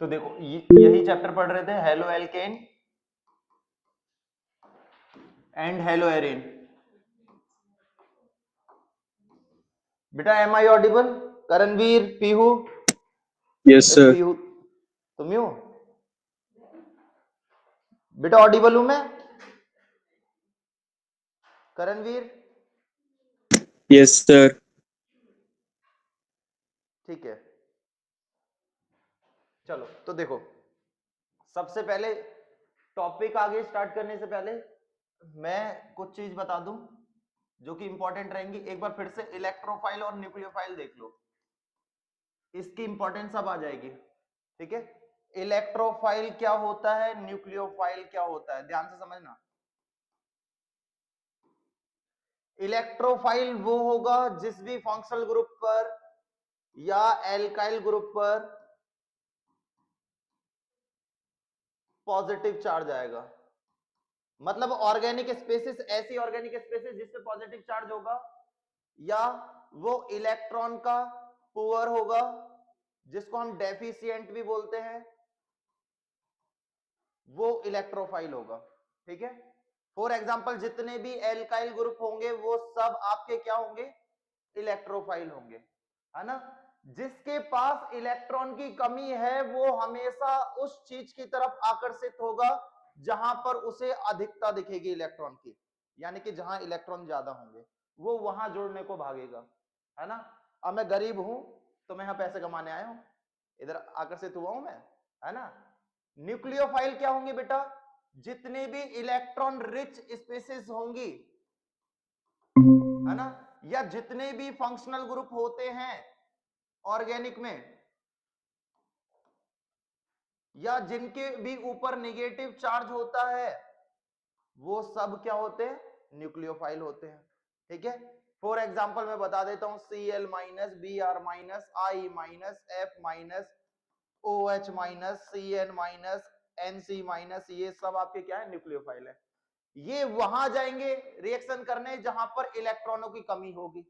तो देखो यही चैप्टर पढ़ रहे थे, halo alkane and halo arene. बेटा am I audible? Karanveer, Pihu? Yes sir. Pihu तुम ही हो बेटा? ऑडिबल हूं मैं? करणवीर? Yes sir. ठीक है, चलो तो देखो, सबसे पहले टॉपिक आगे स्टार्ट करने से पहले मैं कुछ चीज बता दूं जो कि इंपॉर्टेंट रहेंगी। एक बार फिर से इलेक्ट्रोफाइल और न्यूक्लियोफाइल देख लो, इसकी इंपॉर्टेंस अब आ जाएगी। ठीक है, इलेक्ट्रोफाइल क्या होता है, न्यूक्लियोफाइल क्या होता है, ध्यान से समझना। इलेक्ट्रोफाइल वो होगा जिस भी फंक्शनल ग्रुप पर या एल्काइल ग्रुप पर पॉजिटिव चार्ज आएगा। मतलब ऑर्गेनिक स्पेसिस, ऐसी ऑर्गेनिक स्पेसिस जिसपे पॉजिटिव चार्ज होगा, या वो इलेक्ट्रॉन का पुअर होगा जिसको हम डेफिशिएंट भी बोलते हैं, वो इलेक्ट्रोफाइल होगा। ठीक है, फॉर एग्जांपल जितने भी एल्काइल ग्रुप होंगे वो सब आपके क्या होंगे, इलेक्ट्रोफाइल होंगे, है ना। जिसके पास इलेक्ट्रॉन की कमी है वो हमेशा उस चीज की तरफ आकर्षित होगा जहां पर उसे अधिकता दिखेगी इलेक्ट्रॉन की, यानी कि जहां इलेक्ट्रॉन ज्यादा होंगे वो वहां जुड़ने को भागेगा, है ना। अब मैं गरीब हूं तो मैं यहां पैसे कमाने आया हूं, इधर आकर्षित हुआ हूं मैं, है ना। न्यूक्लियोफाइल क्या होंगे बेटा, जितने भी इलेक्ट्रॉन रिच स्पेसिस होंगी, है ना, या जितने भी फंक्शनल ग्रुप होते हैं ऑर्गेनिक में, या जिनके भी ऊपर नेगेटिव चार्ज होता है, वो सब क्या होते हैं, न्यूक्लियोफाइल होते हैं। ठीक है, फॉर एग्जांपल मैं बता देता हूं, Cl minus, Br minus, I minus, F minus, OH minus, Cn minus, Nc minus, ये सब आपके क्या है, न्यूक्लियोफाइल है। ये वहां जाएंगे रिएक्शन करने जहां पर इलेक्ट्रॉनों की कमी होगी।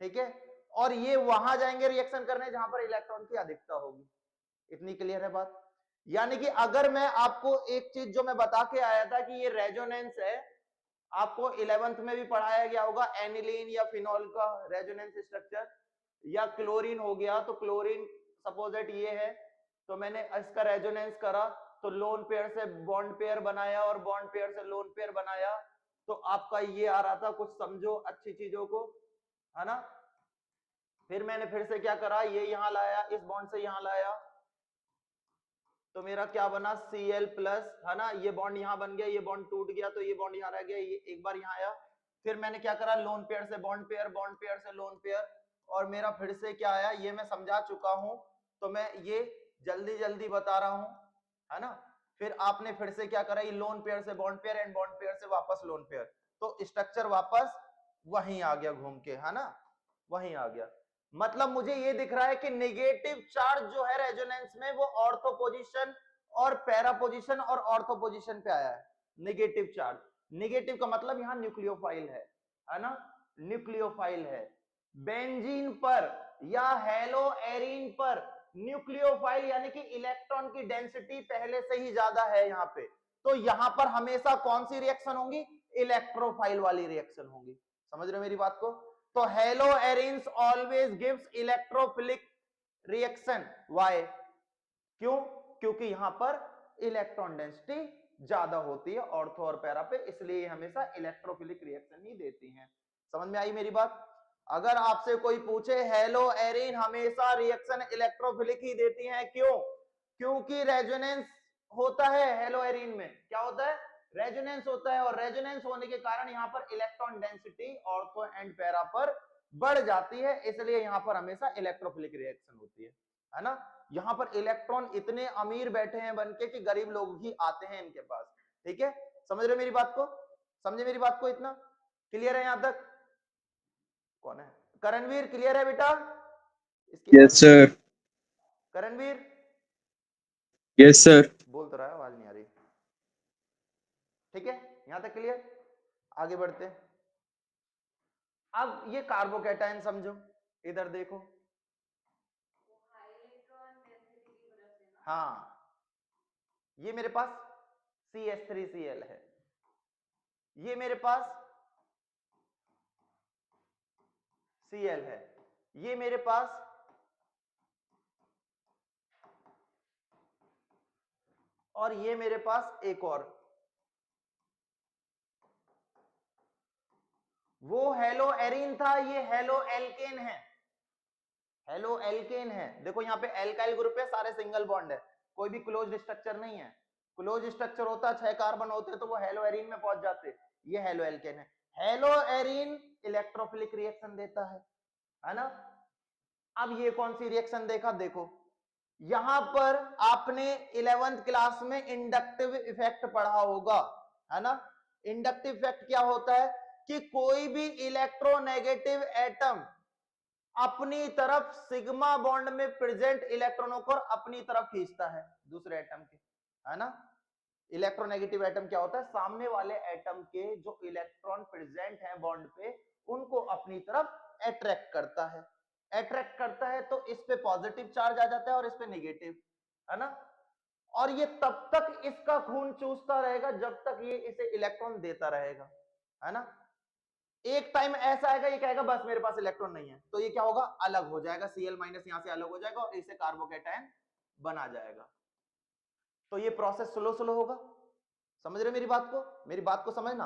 ठीक है, और ये वहां जाएंगे रिएक्शन करने जहां पर इलेक्ट्रॉन की अधिकता होगी। इतनी क्लियर है बात। यानी कि अगर मैं आपको एक चीज जो मैं बता के आया था कि ये रेजोनेंस है, आपको 11th में भी पढ़ाया गया होगा, एनिलीन या फिनॉल का रेजोनेंस स्ट्रक्चर, या क्लोरीन हो गया तो क्लोरीन सपोजेट ये है, तो मैंने इसका रेजोनेंस करा तो लोन पेयर से बॉन्ड पेयर बनाया और बॉन्ड पेयर से लोन पेयर बनाया, तो आपका ये आ रहा था, कुछ समझो अच्छी चीजों को, है ना। फिर मैंने फिर से क्या करा, ये यहां लाया, इस बॉन्ड से यहां लाया, तो मेरा क्या बना, Cl प्लस, है ना, ये बॉन्ड यहां बन गया, ये बॉन्ड टूट गया तो ये बॉन्ड यहां रह गया, ये एक बार यहां आया। फिर मैंने क्या करा, लोन पेयर से बॉन्ड पेयर, बॉन्ड पेयर से लोन पेयर, और मेरा फिर से क्या आया, ये मैं समझा चुका हूं तो मैं ये जल्दी जल्दी बता रहा हूं, है ना। फिर आपने फिर से क्या करा, ये लोन पेयर से bond pair and bond pair से वापस लोन पेयर, तो स्ट्रक्चर वापस वहीं आ गया घूम के, है ना, वहीं आ गया। मतलब मुझे ये दिख रहा है कि नेगेटिव चार्ज जो है रेजोनेंस में वो ऑर्थो पोजीशन और पैरा पोजीशन और ऑर्थो पोजीशन पे आया है। नेगेटिव चार्ज, नेगेटिव का मतलब यहां न्यूक्लियोफाइल है ना, न्यूक्लियोफाइल है। बेंजीन पर या हेलो एरीन पर न्यूक्लियोफाइल यानी कि इलेक्ट्रॉन की डेंसिटी पहले से ही ज्यादा है यहाँ पे, तो यहां पर हमेशा कौन सी रिएक्शन होंगी, इलेक्ट्रोफाइल वाली रिएक्शन होंगी। समझ रहे हो मेरी बात को। तो hello arenes always gives electrophilic reaction, why, क्यों, क्योंकि यहां पर इलेक्ट्रॉन डेंसिटी ज्यादा होती है ऑर्थो और पैरा पे, इसलिए हमेशा इलेक्ट्रोफिलिक रिएक्शन ही देती हैं। समझ में आई मेरी बात। अगर आपसे कोई पूछे हेलो एरिन हमेशा रिएक्शन इलेक्ट्रोफिलिक ही देती हैं, क्यों, क्योंकि रेजोनेंस होता है हेलो एरिन में, क्या होता है, रेजोनेंस होता है, और रेजोनेंस होने के कारण यहां पर electron density ortho and para पर बढ़ जाती है, इसलिए यहां पर हमेशा इलेक्ट्रोफिलिक रिएक्शन होती है ना। यहां पर इलेक्ट्रॉन इतने अमीर बैठे हैं बनके कि गरीब लोग ही आते हैं इनके पास। ठीक है, समझ रहे मेरी बात को, समझे मेरी बात को, इतना क्लियर है यहां तक। कौन है, करणवीर क्लियर है बेटा इसकी बात? Yes sir. Karanveer yes sir. बोल तो रहा है, आवाज नहीं आ रही। ठीक है, यहां तक क्लियर, आगे बढ़ते हैं। अब ये कार्बोकैटायन समझो, इधर देखो, हाँ, ये मेरे पास CH3Cl है, ये मेरे पास Cl है, ये मेरे पास और ये मेरे पास एक और, वो हेलो एरीन था, ये हेलो एल्केन है, हेलो एल्केन है। देखो यहाँ पे एल्काइल ग्रुप है, सारे सिंगल बॉन्ड है, कोई भी क्लोज्ड स्ट्रक्चर नहीं है। क्लोज स्ट्रक्चर होता 6 कार्बन होते तो वो हेलो एरीन में पहुंच जाते, ये हेलो एल्केन है। हेलो एरीन इलेक्ट्रोफिलिक रिएक्शन देता है ना। अब ये कौन सी रिएक्शन देखा, देखो यहां पर आपने 11th क्लास में इंडक्टिव इफेक्ट पढ़ा होगा, है ना। इंडक्टिव इफेक्ट क्या होता है कि कोई भी इलेक्ट्रोनेगेटिव एटम अपनी तरफ सिग्मा बॉन्ड में प्रेजेंट इलेक्ट्रॉनों को अपनी तरफ खींचता है दूसरे एटम के, है ना। इलेक्ट्रोनेगेटिव एटम क्या होता है, सामने वाले एटम के जो इलेक्ट्रॉन प्रेजेंट हैं बॉन्ड पे उनको अपनी तरफ अट्रैक्ट करता है। अट्रैक्ट करता है तो इस पे पॉजिटिव चार्ज आ जाता है और इस पे नेगेटिव, है ना। और ये तब तक इसका खून चूसता रहेगा जब तक ये इसे इलेक्ट्रॉन देता रहेगा, है ना। एक टाइम ऐसा आएगा ये कहेगा बस मेरे पास इलेक्ट्रॉन नहीं है, तो ये क्या होगा, अलग हो जाएगा, Cl माइनस यहां से अलग हो जाएगा और इसे कार्बोकैटायन बना जाएगा। तो ये प्रोसेस स्लो स्लो होगा, समझ रहे मेरी बात को, मेरी बात को समझना।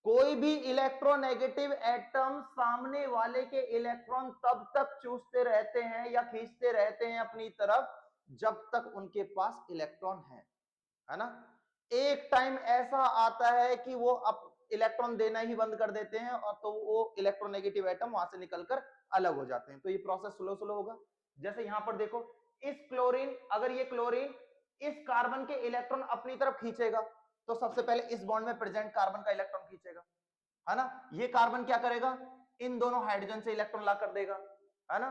कोई भी इलेक्ट्रोनेगेटिव एटम सामने वाले के इलेक्ट्रॉन तब तक चूसते रहते हैं या खींचते रहते हैं अपनी तरफ जब तक उनके पास इलेक्ट्रॉन है ना। एक टाइम ऐसा आता है कि वो अब इलेक्ट्रॉन देना ही बंद कर देते हैं और तो वो इलेक्ट्रोनेगेटिव एटम वहां से निकलकर अलग हो जाते हैं। तो ये प्रोसेस स्लो स्लो होगा। जैसे यहां पर देखो, इस क्लोरीन, अगर ये क्लोरीन इस कार्बन के इलेक्ट्रॉन अपनी तरफ खींचेगा तो सबसे पहले इस बॉन्ड में प्रेजेंट कार्बन का इलेक्ट्रॉन खींचेगा, है ना। ये कार्बन क्या करेगा, इन दोनों हाइड्रोजन से इलेक्ट्रॉन ला कर देगा, है ना।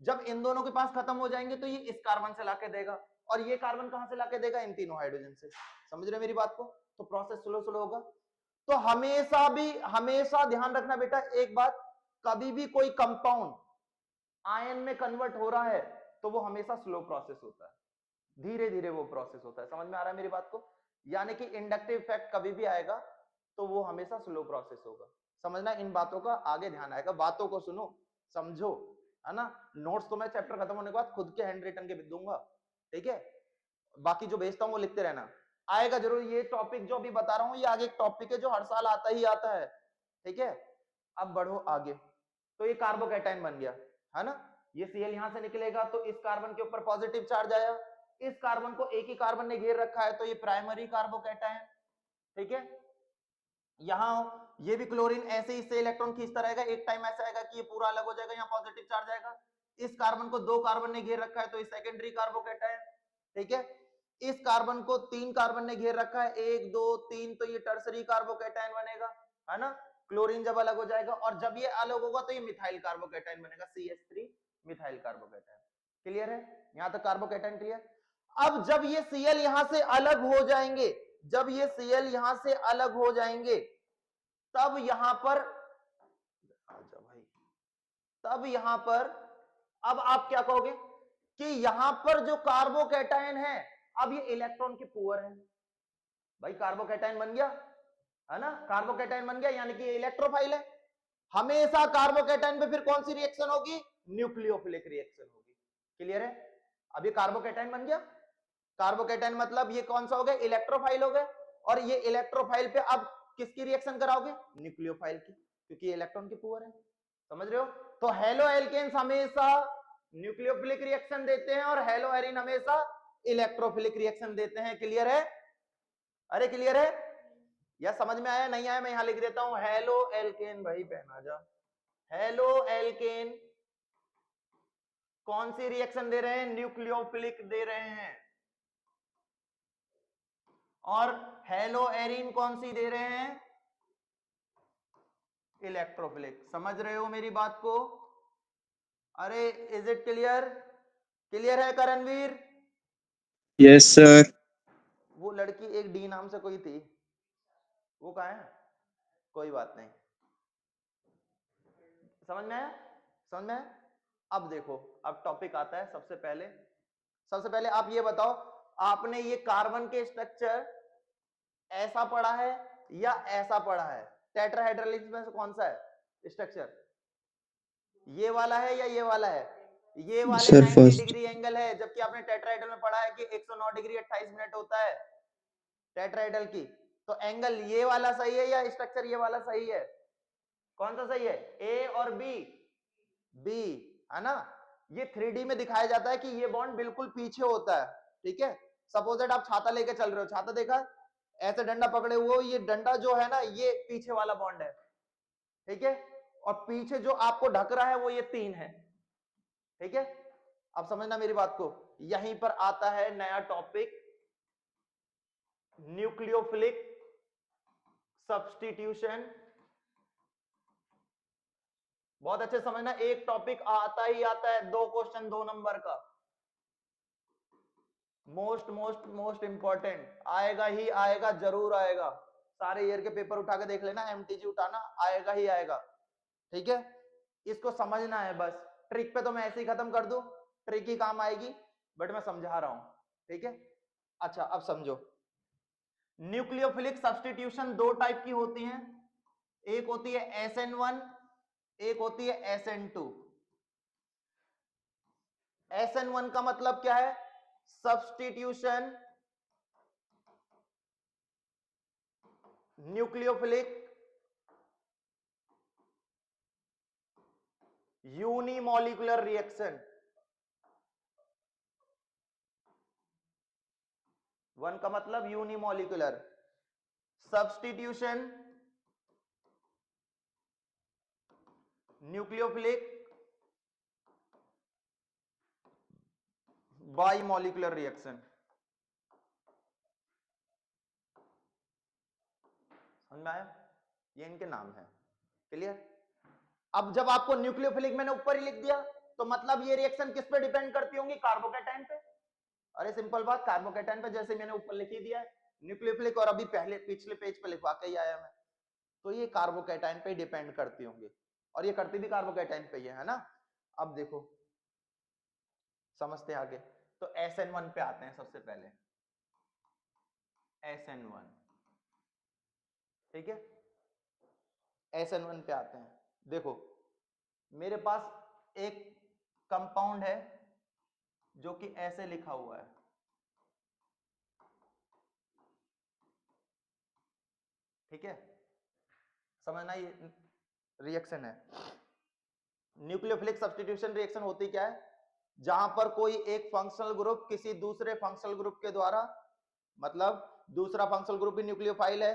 जब इन दोनों के पास खत्म हो जाएंगे तो ये इस कार्बन से लाके देगा और ये कार्बन कहां से लाके देगा, इन तीनों हाइड्रोजन से। समझ रहे मेरी बात को। तो प्रोसेस स्लो स्लो होगा। तो हमेशा ध्यान रखना बेटा एक बात, कभी भी कोई कंपाउंड आयन में कन्वर्ट हो रहा है तो वो हमेशा स्लो प्रोसेस होता है, धीरे धीरे वो प्रोसेस होता है। समझ में आ रहा है मेरी बात को। यानी कि इंडक्टिव इफेक्ट कभी भी आएगा तो वो हमेशा स्लो प्रोसेस होगा। समझना, इन बातों का आगे ध्यान आएगा, बातों को सुनो समझो, है ना। नोट्स तो मैं चैप्टर खत्म होने के बाद खुद के हैंड रिटन के भी दूंगा, ठीक है। बाकी जो भेजता हूं वो लिखते रहना, आएगा जरूर। ये टॉपिक जो अभी बता रहा हूं ये आगे एक टॉपिक है जो हर साल आता ही आता है, ठीक है। अब बढ़ो आगे। तो ये कार्बोकैटायन बन गया, है ना। ये Cl यहां से निकलेगा तो इस कार्बन के ऊपर पॉजिटिव चार्ज आया, इस कार्बन को एक ही कार्बन ने घेर रखा है तो ये प्राइमरी कार्बोकैटायन, ठीक है। यहां ये भी क्लोरीन ऐसे ही इससे इलेक्ट्रॉन खींचता रहेगा, एक टाइम ऐसा आएगा कि ये पूरा अलग हो जाएगा, यहाँ पॉजिटिव चार्ज आएगा। इस कार्बन को 2 कार्बन ने घेर रखा है तो ये सेकेंडरी कार्बोकैटायन, ठीक है। इस कार्बन को 3 कार्बन ने घेर रखा है, 1 2 3, तो ये टर्सरी कार्बोकैटायन बनेगा, है ना। क्लोरीन जब अलग हो जाएगा और जब ये अलग होगा तो ये मिथाइल कार्बोकैटायन बनेगा, CH3 मिथाइल कार्बोकैटायन। क्लियर है, यहां तक कार्बोकैटायन क्लियर। अब जब ये Cl यहां से अलग हो जाएंगे, जब ये Cl यहां से अलग हो जाएंगे तब यहां पर, आजा भाई, तब यहां पर अब आप क्या कहोगे कि यहां पर जो कार्बोकैटायन है अब ये इलेक्ट्रॉन के पुअर है। भाई कार्बोकैटायन बन गया, है ना, कार्बोकैटायन बन गया यानी कि इलेक्ट्रोफाइल है। हमेशा कार्बोकैटायन पे फिर कौन सी रिएक्शन होगी, न्यूक्लियोफिलिक रिएक्शन होगी। क्लियर है। अब ये कार्बोकैटायन बन गया, कार्बोकैटायन मतलब ये कौन सा हो गया, इलेक्ट्रोफाइल हो गए। और ये इलेक्ट्रोफाइल पे अब किसकी रिएक्शन कराओगे, न्यूक्लियोफाइल की, क्योंकि इलेक्ट्रॉन के पुअर है। समझ रहे हो। तो हेलो एल्केन्स हमेशा न्यूक्लियोफिलिक रिएक्शन देते हैं और हेलो एरीन हमेशा इलेक्ट्रोफिलिक रिएक्शन देते हैं। क्लियर है, अरे क्लियर है या समझ में आया, नहीं आया मैं यहां लिख देता हूं, हेलो एल्केन, भाई पहना जा। हेलो एल्केन कौन सी रिएक्शन दे रहे हैं, न्यूक्लियोफिलिक दे रहे हैं। और हेलो एरीन कौन सी दे रहे हैं, इलेक्ट्रोफिलिक। समझ रहे हो मेरी बात को, अरे इज इट क्लियर, क्लियर है करणवीर। Yes sir. वो लड़की एक डी नाम से कोई थी, वो कहाँ है, कोई बात नहीं। समझ में आया, समझ में आया। अब देखो, अब टॉपिक आता है सबसे पहले सबसे पहले आप ये बताओ, आपने ये कार्बन के स्ट्रक्चर ऐसा पढ़ा है या ऐसा पढ़ा है? टेट्राहेड्रल में से कौन सा है स्ट्रक्चर? ये वाला है या ये वाला है? ये वाले सर 90 फर्स्ट। डिग्री एंगल है, जबकि आपने टेट्राहेड्रल में पढ़ा है कि 109 डिग्री 28 मिनट होता है टेट्राहेड्रल की। तो एंगल ये वाला सही है या स्ट्रक्चर ये वाला सही है? कौन सा सही है? ए और बी? बी, है ना। ये 3D में दिखाया जाता है कि ये बॉन्ड बिल्कुल पीछे होता है, ठीक है। सपोज दैट आप छाता लेके चल रहे हो, छाता देखा, ऐसे डंडा पकड़े हुए हो, ये डंडा जो है ना ये पीछे वाला बॉन्ड है, ठीक है, और पीछे जो आपको ढक रहा है वो ये 3 है, ठीक है। अब समझना मेरी बात को, यहीं पर आता है नया टॉपिक, न्यूक्लियोफिलिक सब्स्टिट्यूशन। बहुत अच्छे समझना, एक टॉपिक आता ही आता है, 2 क्वेश्चन 2 नंबर का, मोस्ट मोस्ट मोस्ट इंपॉर्टेंट, आएगा ही आएगा, जरूर आएगा। सारे ईयर के पेपर उठा के देख लेना, एमटीजी उठाना, आएगा ही आएगा, ठीक है। इसको समझना है बस। ट्रिक पे तो मैं ऐसे ही खत्म कर दूं, ट्रिक ही काम आएगी, बट मैं समझा रहा हूं, ठीक है। अच्छा अब समझो, न्यूक्लियोफिलिक सब्स्टिट्यूशन 2 टाइप की होती हैं, एक होती है SN1, एक होती है SN2। SN1 का मतलब क्या है? Substitution nucleophilic unimolecular reaction. 1 का मतलब यूनिमॉलिक्यूलर, सब्स्टिट्यूशन न्यूक्लियोफिलिक बाइमॉलिक्यूलर रिएक्शन। समझ में आया? ये इनके नाम है, क्लियर। अब जब आपको न्यूक्लियोफिलिक मैंने ऊपर ही लिख दिया, तो मतलब ये रिएक्शन किस पे डिपेंड करती होंगी? कार्बोकैटायन पे। अरे सिंपल बात, कार्बोकैटायन पे, जैसे मैंने ऊपर लिख ही दिया है न्यूक्लियोफिलिक, और अभी पहले पिछले पेज पे लिखवा के ही आया मैं, तो ये कार्बोकैटायन पे डिपेंड करती होंगी, और ये करती भी कार्बोकैटायन पे ही है ना। अब देखो समझते हैं आगे, तो SN1 पे आते हैं सबसे पहले, SN1, ठीक है। SN1 पे आते हैं, देखो मेरे पास एक कंपाउंड है जो कि ऐसे लिखा हुआ है, ठीक है, समझना, ये रिएक्शन है। न्यूक्लियोफिलिक सब्स्टिट्यूशन रिएक्शन होती क्या है? जहां पर कोई एक फंक्शनल ग्रुप किसी दूसरे फंक्शनल ग्रुप के द्वारा, मतलब दूसरा फंक्शनल ग्रुप भी न्यूक्लियोफाइल है,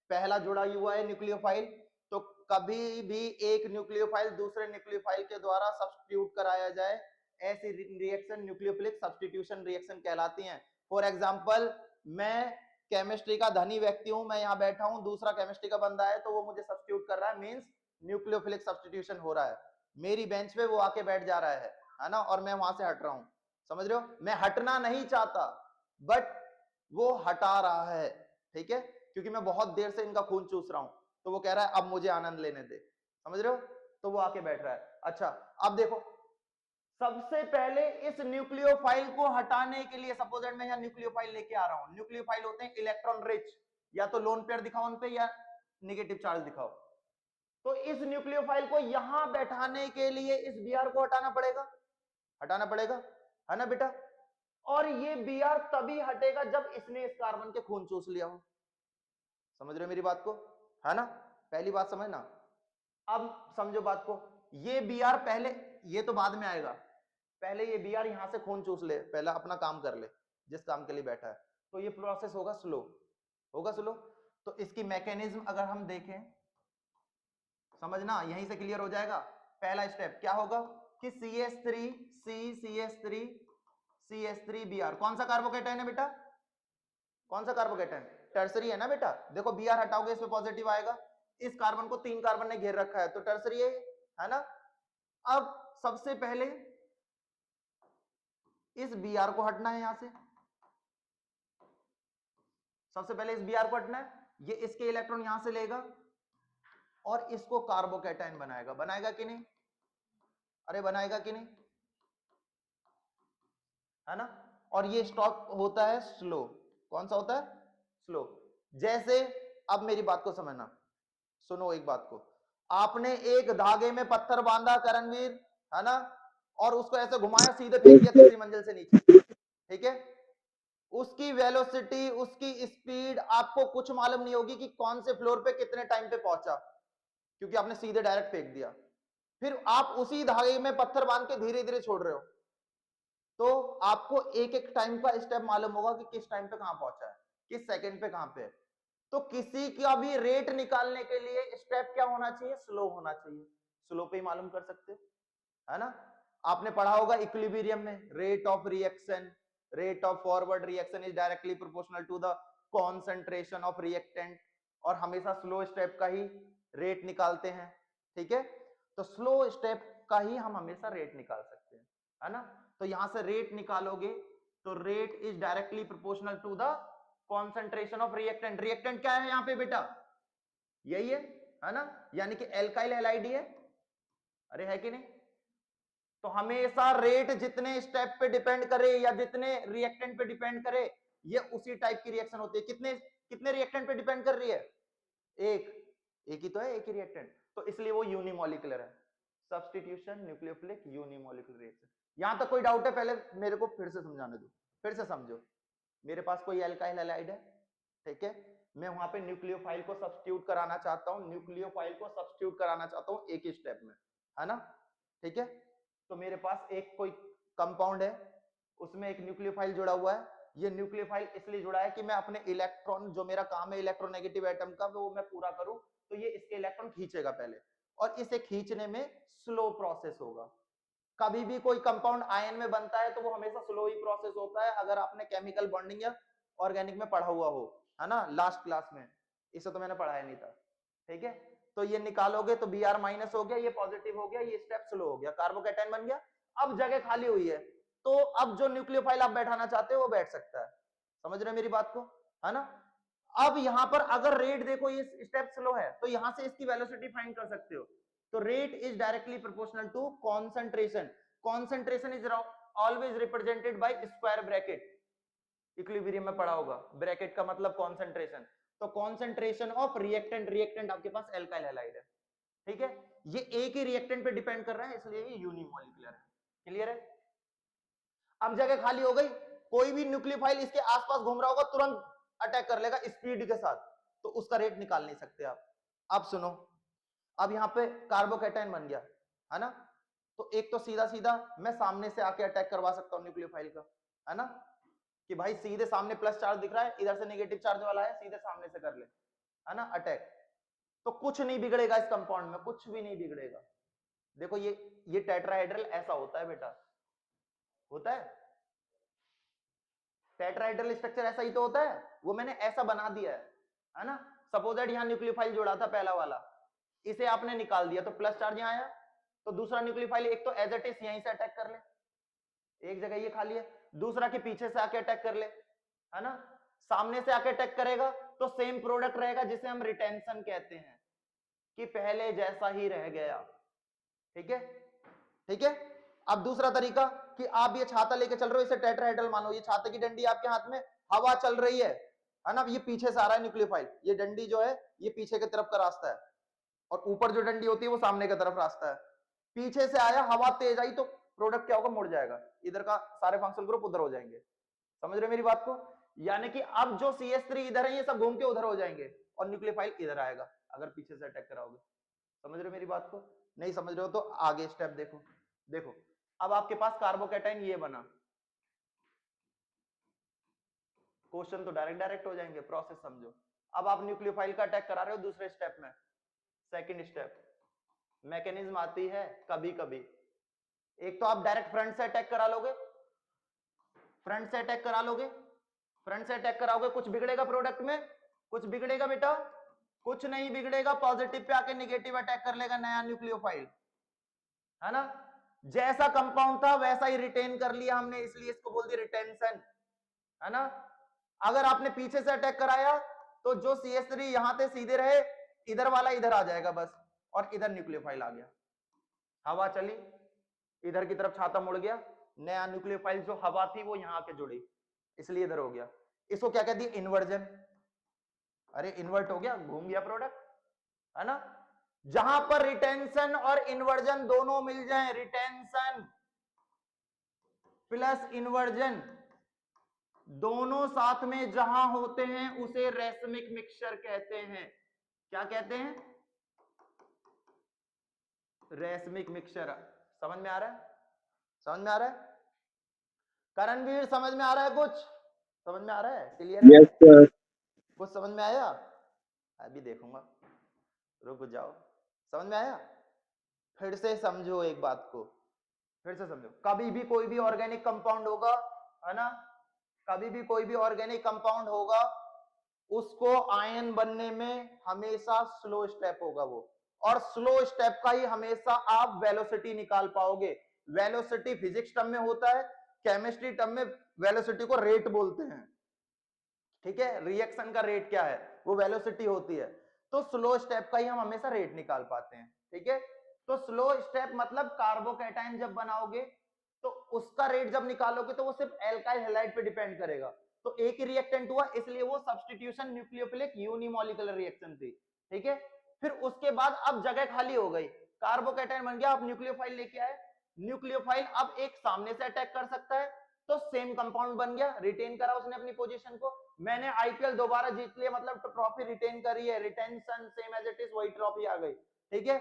पहला जुड़ा हुआ है न्यूक्लियोफाइल, तो कभी भी एक न्यूक्लियोफाइल दूसरे न्यूक्लियोफाइल के द्वारा सब्स्टिट्यूट कराया जाए, ऐसी रिएक्शन न्यूक्लियोफिलिक सब्स्टिट्यूशन रिएक्शन कहलाती हैं। फॉर एग्जांपल, मैं केमिस्ट्री का धनी व्यक्ति हूं, मैं यहां बैठा हूं, दूसरा केमिस्ट्री का बंदा है, तो वो मुझे सब्स्टिट्यूट कर रहा है, मींस न्यूक्लियोफिलिक सब्स्टिट्यूशन हो रहा है। मेरी बेंच पे वो आके बैठ जा रहा है ना, और मैं वहां से हट रहा हूं, समझ रहे हो, मैं हटना नहीं चाहता, बट वो हटा रहा है, ठीक है, क्योंकि मैं बहुत देर से इनका खून चूस रहा हूं, तो वो कह रहा है अब मुझे आनंद लेने दे, समझ रहे हो, तो वो आके बैठ रहा है। अच्छा अब देखो, सबसे पहले इस न्यूक्लियोफाइल को हटाने के लिए, सपोज दैट मैं यहाँ न्यूक्लियोफाइल लेके आ रहा हूं, न्यूक्लियोफाइल होते हैं इलेक्ट्रॉन रिच, या तो लोन पेयर दिखाओ उन पे या नेगेटिव चार्ज दिखाओ, तो इस न्यूक्लियोफाइल को यहां बैठाने के लिए इस Br को हटाना पड़ेगा, हटाना पड़ेगा, है ना बेटा। और ये Br तभी हटेगा जब इसने इस कार्बन के खून चूस लिया हो, समझ रहे हो मेरी बात को, है ना, पहली बात समझना। अब समझो बात को, ये Br पहले, ये तो बाद में आएगा, पहले ये Br यहां से खून चूस ले, पहले अपना काम कर ले जिस काम के लिए बैठा है, तो ये प्रोसेस होगा स्लो, होगा स्लो। तो इसकी मैकेनिज्म अगर हम देखें, समझना, यहीं से क्लियर हो जाएगा। पहला स्टेप क्या होगा कि CH3 CH3 CH3Br, कौन सा कार्बोकैटायन है बेटा? कौन सा कार्बोकैटायन? टर्सरी है ना बेटा। देखो Br हटाओगे इसमें पॉजिटिव आएगा, इस कार्बन को 3 कार्बन ने घेर रखा है, तो टर्सरी है ना। अब सबसे पहले इस Br को हटना है, यहां से सबसे पहले इस Br को हटना है, ये इसके इलेक्ट्रॉन यहां से लेगा और इसको कार्बोकैटायन बनाएगा, बनाएगा कि नहीं? अरे बनाएगा कि नहीं, है ना। और ये स्टॉप होता है स्लो। कौन सा होता है? स्लो। जैसे अब मेरी बात को समझना, सुनो एक बात को, आपने एक धागे में पत्थर बांधा करणवीर, है ना, और उसको ऐसे घुमाया, सीधे फेंक दिया तीसरी मंजिल से नीचे, ठीक है, उसकी वेलोसिटी, उसकी स्पीड आपको कुछ मालूम नहीं होगी कि कौन से फ्लोर पे कितने टाइम पे पहुंचा, क्योंकि आपने सीधे डायरेक्ट फेंक दिया। फिर आप उसी धागे में पत्थर बांध के धीरे धीरे छोड़ रहे हो, तो आपको एक एक टाइम का स्टेप मालूम होगा कि किस टाइम पे कहां पहुंचा है, किस सेकंड पे कहां पे है। तो किसी का भी रेट निकालने के लिए स्टेप क्या होना चाहिए? स्लो होना चाहिए। स्लो पे ही मालूम कर सकते हो, है ना। आपने पढ़ा होगा इक्विलिब्रियम में, rate of reaction, rate of forward reaction is directly proportional to the concentration of reactant, और हमेशा स्लो स्टेप का ही रेट निकालते हैं, ठीक है। तो स्लो स्टेप का ही हम हमेशा रेट निकाल सकते हैं, है ना। तो यहां से रेट निकालोगे तो rate is directly proportional to the concentration of reactant. Reactant क्या है यहाँ पे बेटा? यही है ना, यानी कि एल्काइल हैलाइड है, अरे है कि नहीं। तो हमेशा रेट जितने स्टेप पे डिपेंड करे या जितने रिएक्टेंट पे डिपेंड करे, ये उसी टाइप की रिएक्शन होती है। कितने कितने रिएक्टेंट पे डिपेंड कर रही है? एक ही तो है, एक ही रिएक्टेंट, तो इसलिए वो यूनिमोलिकुलर है। Substitution nucleophilic unimolecular reaction. यहां तक कोई डाउट है? पहले मेरे को फिर से समझाने दो, फिर से समझो। मेरे पास कोई एल्काइल हैलाइड है, ठीक है, मैं वहां पे न्यूक्लियोफाइल को सब्स्टिट्यूट कराना चाहता हूं, न्यूक्लियोफाइल को सब्स्टिट्यूट कराना चाहता हूं एक ही स्टेप में, है ना, ठीक है। तो मेरे पास एक कोई कंपाउंड है, उसमें एक न्यूक्लियोफाइल जुड़ा हुआ है। ये न्यूक्लियोफाइल इसलिए जुड़ा है कि मैं अपने इलेक्ट्रॉन, जो मेरा काम है इलेक्ट्रोनेगेटिव एटम का, वो मैं पूरा करूं, तो ये इसके इलेक्ट्रॉन खींचेगा पहले, और इसे खींचने में स्लो प्रोसेस होगा। कभी भी कोई कंपाउंड आयन में बनता है तो वो हमेशा स्लो ही प्रोसेस होता है, अगर आपने केमिकल बॉन्डिंग या ऑर्गेनिक में पढ़ा हुआ हो, है ना, लास्ट क्लास में। इसे तो मैंने पढ़ाया नहीं था, ठीक है। तो ये निकालोगे तो Br माइनस हो गया, ये पॉजिटिव हो गया, ये स्टेप स्लो हो गया, कार्बोकैटायन बन गया। अब जगह खाली हुई है, तो अब जो न्यूक्लियोफाइल आप बैठाना चाहते हो वो बैठ सकता है। समझ रहे मेरी बात को, है ना। अब यहां पर अगर रेट देखो ये स्टेप स्लो है, तो यहां से इसकी वेलोसिटी फाइंड कर सकते हो। तो rate is directly proportional to concentration. Concentration is always represented by square bracket. Equilibrium में पढ़ा होगा, ब्रैकेट का मतलब कॉन्सेंट्रेशन। तो कॉन्सेंट्रेशन ऑफ रिएक्टेंट, रिएक्टेंट आपके पास एल्काइल हैलाइड है, ठीक है। ये एक ही रिएक्टेंट पे डिपेंड कर रहा है, इसलिए ये यूनिमोलिकुलर है। क्लियर है? अब जगह खाली हो गई, कोई भी न्यूक्लियोफाइल इसके आसपास घूम रहा होगा, तुरंत अटैक कर लेगा स्पीड के साथ, तो उसका रेट निकाल नहीं सकते आप। अब सुनो, अब यहां पे कार्बोकैटायन बन गया, है ना। तो एक तो सीधा सीधा मैं सामने से आके अटैक करवा सकता हूं न्यूक्लियोफाइल का, है ना, कि भाई सीधे सामने प्लस चार्ज दिख रहा है, इधर से नेगेटिव चार्ज वाला है, सीधे सामने से कर ले, है ना, अटैक। तो कुछ नहीं बिगड़ेगा इस कंपाउंड में, कुछ भी नहीं बिगड़ेगा। देखो ये टेट्राहेड्रल ऐसा होता है बेटा, होता है टेट्राहेड्रल स्ट्रक्चर ऐसा ही तो होता है, वो मैंने ऐसा बना दिया है ना। सपोज दैट यहां न्यूक्लियोफाइल जोड़ा था पहला वाला, इसे आपने निकाल दिया तो प्लस चार्ज यहां आया, तो दूसरा न्यूक्लियोफाइल एक तो एज इट इज यहीं से अटैक कर ले, एक जगह ये खाली है, दूसरा के पीछे से आके अटैक कर ले, है ना। सामने से आके अटैक करेगा तो सेम प्रोडक्ट रहेगा, जिसे हम रिटेंशन कहते हैं, कि पहले जैसा ही रह गया, ठीक है, ठीक है। अब दूसरा तरीका कि आप ये छाता लेके चल रहे हो, इसे टेट्राहेड्रल मानो, ये छाते की डंडी आपके हाथ में, हवा चल रही है ना, ये पीछे से आ रहा है न्यूक्लियोफाइल, ये डंडी जो है ये पीछे की तरफ का रास्ता है, और ऊपर जो डंडी होती है वो सामने की तरफ रास्ता है। पीछे से आया, हवा तेज आई, तो प्रोडक्ट क्या होगा? मुड़ जाएगा, इधर का सारे फंक्शनल ग्रुप उधर हो जाएंगे। समझ रहे मेरी बात को? यानी कि अब जो CH3 इधर है, ये सब घूम के उधर हो जाएंगे, और न्यूक्लियोफाइल इधर आएगा अगर पीछे से अटैक कराओगे। समझ रहे मेरी बात को? नहीं समझ रहे हो तो आगे स्टेप देखो। देखो अब आपके पास कार्बोकैटायन ये बना, क्वेश्चन तो डायरेक्ट हो जाएंगे, प्रोसेस समझो। अब आप न्यूक्लियोफाइल का अटैक करा रहे हो दूसरे स्टेप में, सेकंड स्टेप, मैकेनिज्म आती है कभी कभी, एक तो आप डायरेक्ट फ्रंट से अटैक करा लोगे, फ्रंट से अटैक करा लोगे, फ्रंट से अटैक कराओगे, कुछ बिगड़ेगा प्रोडक्ट में? कुछ बिगड़ेगा बेटा? कुछ नहीं बिगड़ेगा, पॉजिटिव पे आके नेगेटिव अटैक कर लेगा नया न्यूक्लियोफाइल, है ना। जैसा कंपाउंड था वैसा ही रिटेन कर लिया हमने, इसलिए इसको बोल दिया रिटेंशन, है ना। अगर आपने पीछे से अटैक कराया तो जो CH3 यहां से सीधे रहे, इधर वाला इधर आ जाएगा बस, और इधर न्यूक्लियोफाइल आ गया, हवा चली, इधर की तरफ छाता मुड़ गया, नया न्यूक्लियोफाइल जो हवा थी वो यहाँ आके जुड़ी, इसलिए इधर हो गया। इसको क्या कहती है? इन्वर्जन। अरे इन्वर्ट हो गया, घूम गया प्रोडक्ट, है ना। जहां पर रिटेंशन और इन्वर्जन दोनों मिल जाएं, रिटेंशन प्लस इन्वर्जन दोनों साथ में जहां होते हैं उसे रेसमिक मिक्सचर कहते हैं। क्या कहते हैं? Racemic mixture. समझ में आ रहा है? समझ में आ रहा है? करणवीर समझ में आ रहा है? कुछ समझ में आ रहा है? क्लियर है? Yes sir. कुछ समझ में आया? अभी देखूंगा, रुक जाओ। समझ में आया? फिर से समझो एक बात को, फिर से समझो। कभी भी कोई भी ऑर्गेनिक कंपाउंड होगा, है ना, कभी भी कोई भी ऑर्गेनिक कंपाउंड होगा, उसको आयन बनने में हमेशा स्लो स्टेप होगा वो, और स्लो स्टेप का ही हमेशा आप वेलोसिटी निकाल पाओगे। वेलोसिटी फिजिक्स टर्म में होता है, केमिस्ट्री टर्म में वेलोसिटी को रेट बोलते हैं, ठीक है। रिएक्शन का रेट क्या है? वो वेलोसिटी होती है। तो स्लो स्टेप का ही हम हमेशा रेट निकाल पाते हैं, ठीक है। तो स्लो स्टेप मतलब कार्बोकैटायन जब बनाओगे तो उसका रेट जब निकालोगे तो वो सिर्फ एल्काइल हैलाइड पे डिपेंड करेगा। तो एक ही रिएक्टेंट हुआ, इसलिए वो सब्स्टिट्यूशन न्यूक्लियोफिलिक यूनिमॉलिक्यूलर रिएक्शन थी, ठीक है। फिर उसके बाद अब जगह खाली हो गई, कार्बोकैटायन बन गया, अब न्यूक्लियोफाइल लेके आए। न्यूक्लियोफाइल अब एक सामने से अटैक कर सकता है, तो सेम कंपाउंड बन गया, रिटेन करा उसने अपनी पोजीशन को। मैंने आईपीएल दोबारा जीत लिया, मतलब ट्रॉफी रिटेन करी है, retention same as it is, वही ट्रॉफी आ गई, ठीक है।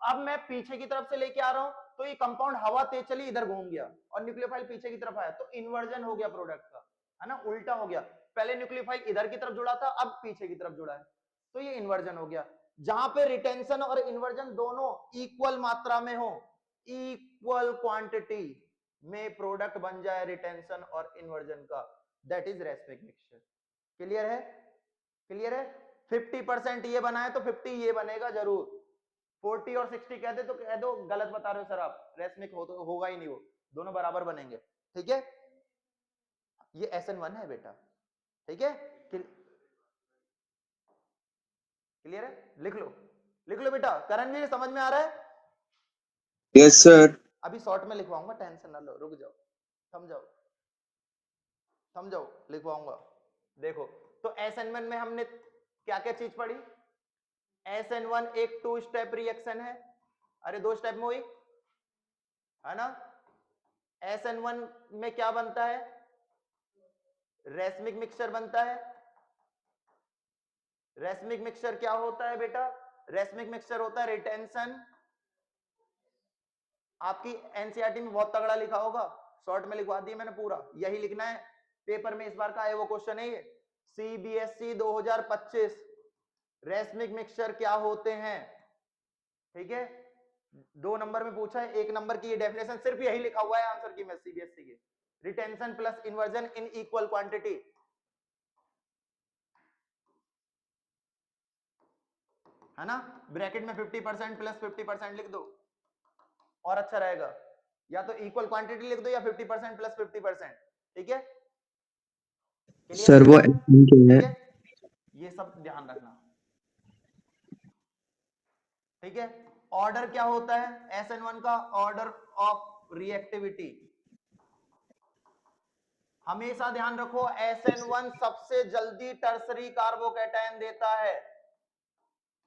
अब मैं पीछे की तरफ से लेके आ रहा हूं, तो ये कंपाउंड हवा तेज चली, इधर घूम गया, और न्यूक्लियोफाइल पीछे की तरफ आया, तो इन्वर्जन हो गया प्रोडक्ट का, है ना, उल्टा हो गया। पहले न्यूक्लियोफाइल इधर की तरफ जुड़ा था, अब पीछे की तरफ जुड़ा है, तो ये इन्वर्जन हो गया। जहां पे रिटेंशन और इन्वर्जन दोनों इक्वल मात्रा में हो, इक्वल क्वांटिटी में प्रोडक्ट बन जाए रिटेंशन और इन्वर्जन का, that is racemic mixture. Clear है? क्लियर है? 50% ये बना है तो 50 ये बनेगा जरूर। 40 और 60 कह दे तो कह दो गलत बता रहे हो सर आप, रेसमिक हो तो होगा ही नहीं, वो दोनों बराबर बनेंगे, ठीक है। ये SN1 है बेटा, ठीक है। क्लियर है? लिख लो, लिख लो बेटा। करणवीर समझ में आ रहा है? Yes sir. अभी शॉर्ट में लिखवाऊंगा, टेंशन ना लो, रुक जाओ, समझाओ समझाओ, लिखवाऊंगा। देखो, तो SN1 में हमने क्या क्या चीज पढ़ी? SN1 एक 2 स्टेप रिएक्शन है, अरे 2 स्टेप में हुई, है ना। SN1 में क्या बनता है? रेसमिक मिक्सचर बनता है। रेसमिक मिक्सचर क्या होता है बेटा? रेसमिक मिक्सचर होता है रिटेंशन, आपकी एनसीईआरटी में बहुत तगड़ा लिखा होगा, शॉर्ट में लिखवा दिया मैंने, पूरा यही लिखना है पेपर में, इस बार का है वो क्वेश्चन है ये, CBSE 2025। रेसमिक मिक्सचर क्या होते हैं, ठीक है। 2 नंबर में पूछा है, 1 नंबर की ये डेफिनेशन सिर्फ यही लिखा हुआ है आंसर की में CBSE के, retention plus inversion in equal quantity, है ना। ब्रैकेट में 50% प्लस 50% लिख दो और अच्छा रहेगा, या तो इक्वल क्वांटिटी लिख दो या 50% प्लस 50%, ठीक है। सर वो ठीक है, ये सब ध्यान रखना, ठीक है। ऑर्डर क्या होता है SN1 का? ऑर्डर ऑफ रिएक्टिविटी, हमेशा ध्यान रखो, SN1 सबसे जल्दी टर्सरी कार्बोकैटायन देता है,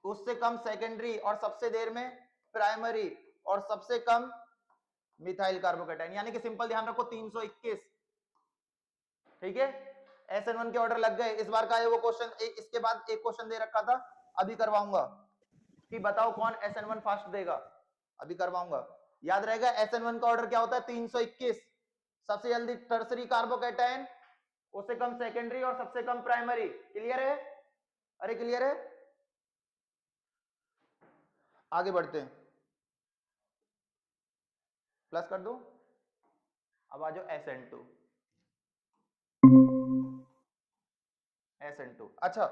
उससे कम सेकेंडरी, और सबसे देर में प्राइमरी, और सबसे कम मिथाइल कार्बोकैटायन, यानी कि सिंपल ध्यान रखो 321, ठीक है। SN1 के ऑर्डर लग गए। इस बार का है वो क्वेश्चन, इसके बाद एक क्वेश्चन दे रखा था, अभी करवाऊंगा, कि बताओ कौन SN1 फास्ट देगा, अभी करवाऊंगा, याद रहेगा। SN1 का ऑर्डर क्या होता है? 321, सबसे जल्दी टर्सरी कार्बोकैटायन, उससे कम सेकेंडरी, और सबसे कम प्राइमरी। क्लियर है? अरे क्लियर है? आगे बढ़ते हैं, प्लस कर दो, अब आ जाओ SN2। SN2, अच्छा